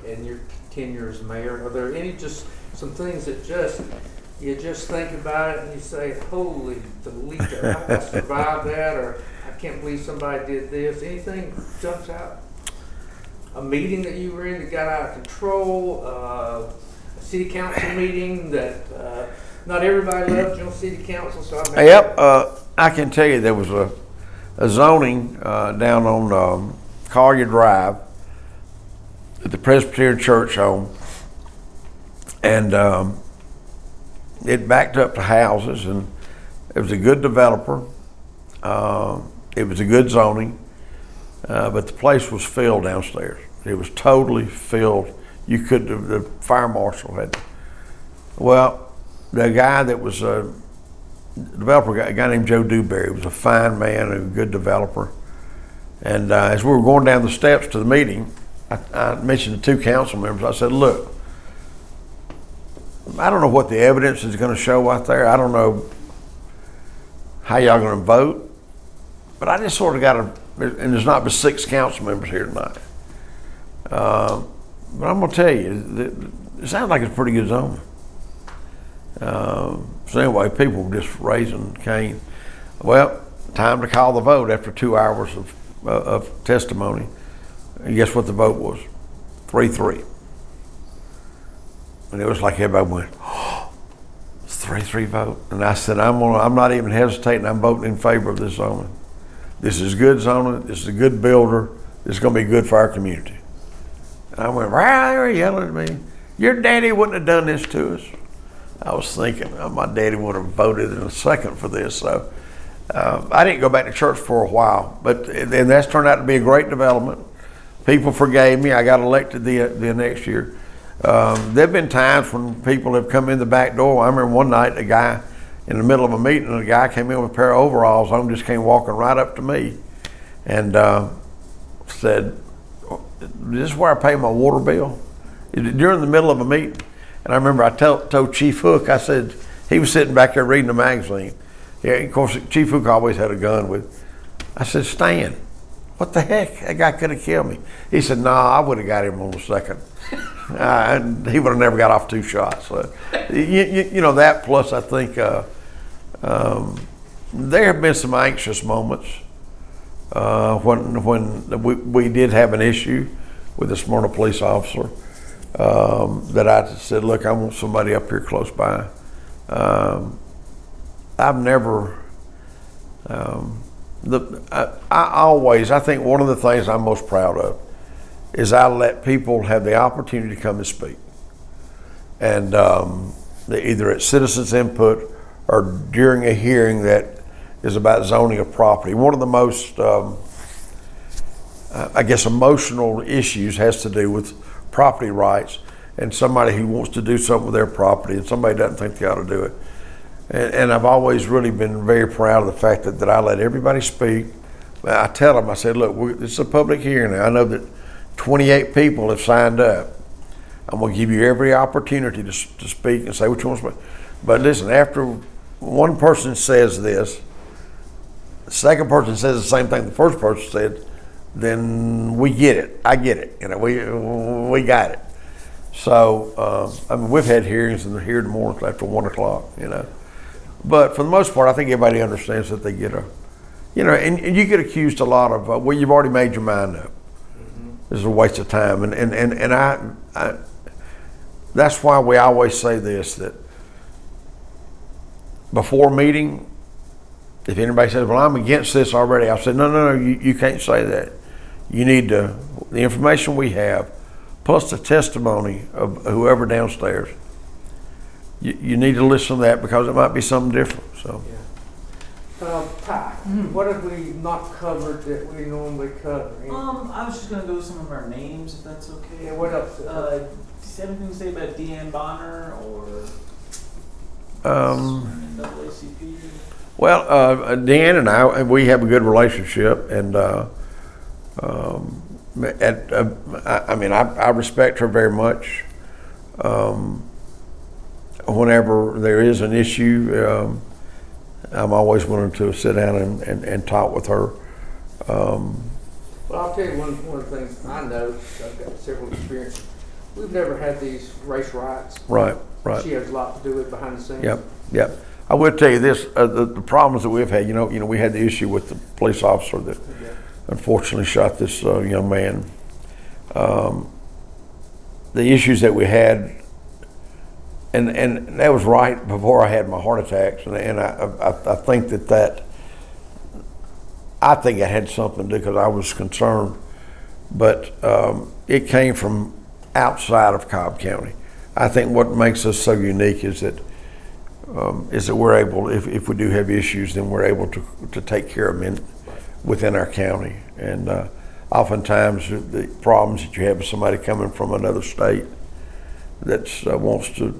in your tenure as mayor? Are there any just some things that you just think about it and you say, "Holy Toledo, I survived that," or "I can't believe somebody did this." Anything jumps out? A meeting that you were in that got out of control, a city council meeting that not everybody loved you on city council. So Yep, I can tell you there was a zoning down on Collier Drive at the Presbyterian Church home, and it backed up to houses, and it was a good developer. It was a good zoning. But the place was filled downstairs. It was totally filled. You could, the fire marshal had. Well, the guy that was a developer, a guy named Joe Dewberry, was a fine man, a good developer. And as we were going down the steps to the meeting, I mentioned to 2 council members. I said, look, I don't know what the evidence is going to show out there. I don't know how y'all going to vote. But I just sort of got to, and there's not but 6 council members here tonight. But I'm going to tell you, it sounds like it's a pretty good zone. So anyway, people were just raising Cain. Well, time to call the vote after 2 hours of testimony. And guess what the vote was? 3-3. And it was like everybody went, oh, it's 3-3 vote. And I said, I'm not even hesitating. I'm voting in favor of this zoning. This is good zoning. This is a good builder. This is going to be good for our community. And I went, right, they were yelling at me. Your daddy wouldn't have done this to us. I was thinking, oh, my daddy would have voted in a second for this. So I didn't go back to church for a while, but then that's turned out to be a great development. People forgave me. I got elected the next year. There have been times when people have come in the back door. I remember one night a guy in the middle of a meeting, and a guy came in with a pair of overalls on, just came walking right up to me and said, this is where I pay my water bill? During the middle of a meeting. And I remember I told Chief Hook, I said, he was sitting back there reading a magazine. Yeah, of course, Chief Hook always had a gun with. I said, Stan, what the heck? That guy could have killed me. He said, I would have got him on the second. And he would have never got off 2 shots. So, you know, that plus I think There have been some anxious moments when we did have an issue with a Smyrna police officer that I just said, look, I want somebody up here close by. I've never, I think one of the things I'm most proud of is I let people have the opportunity to come and speak. And either at citizens input or during a hearing that is about zoning of property. One of the most, I guess, emotional issues has to do with property rights and somebody who wants to do something with their property and somebody doesn't think they ought to do it. And I've always really been very proud of the fact that I let everybody speak. I tell them, I said, look, this is a public hearing now. I know that 28 people have signed up. I'm going to give you every opportunity to speak and say what you want to speak. But listen, after one person says this, the second person says the same thing the first person said, then we get it. I get it. You know, we got it. So, I mean, we've had hearings and here in the morning after 1 o'clock, you know. But for the most part, I think everybody understands that they get and you get accused a lot of, well, you've already made your mind up. This is a waste of time. And I that's why we always say this, that before a meeting, if anybody says, well, I'm against this already, I said, no, you can't say that. You need the information we have, plus the testimony of whoever downstairs. You need to listen to that because it might be something different. So, Ty, what have we not covered that we normally cover? I was just gonna go with some of our names, if that's okay. Yeah, what else? Do you have anything to say about Deanne Bonner or NAACP? Well, Deanne and I, we have a good relationship, and I respect her very much. Whenever there is an issue, I'm always willing to sit down and talk with her. Well, I'll tell you one of the things I know. I've got several experiences. We've never had these race riots. Right. She has a lot to do with behind the scenes. Yep. I will tell you this: the problems that we've had. You know, we had the issue with the police officer that unfortunately shot this young man. The issues that we had. And that was right before I had my heart attacks, and I think I think it had something to do because I was concerned, but it came from outside of Cobb County. I think what makes us so unique is that we're able, if we do have issues, then we're able to take care of them within our county. And oftentimes the problems that you have with somebody coming from another state that wants to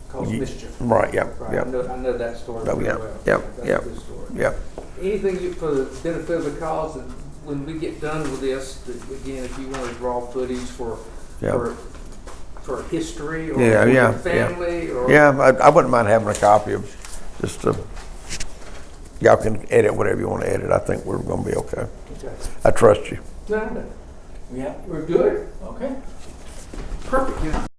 Cause mischief. Right, yeah. Right. I know that story Oh, very yeah, well. yeah, That's yeah, a good story. yeah. Anything for the benefit of the cause, that when we get done with this, that, again, if you want to draw footage for history or for your family or I wouldn't mind having a copy of just y'all can edit whatever you want to edit. I think we're going to be okay. I trust you. No. Yeah. We're good. Okay. Perfect.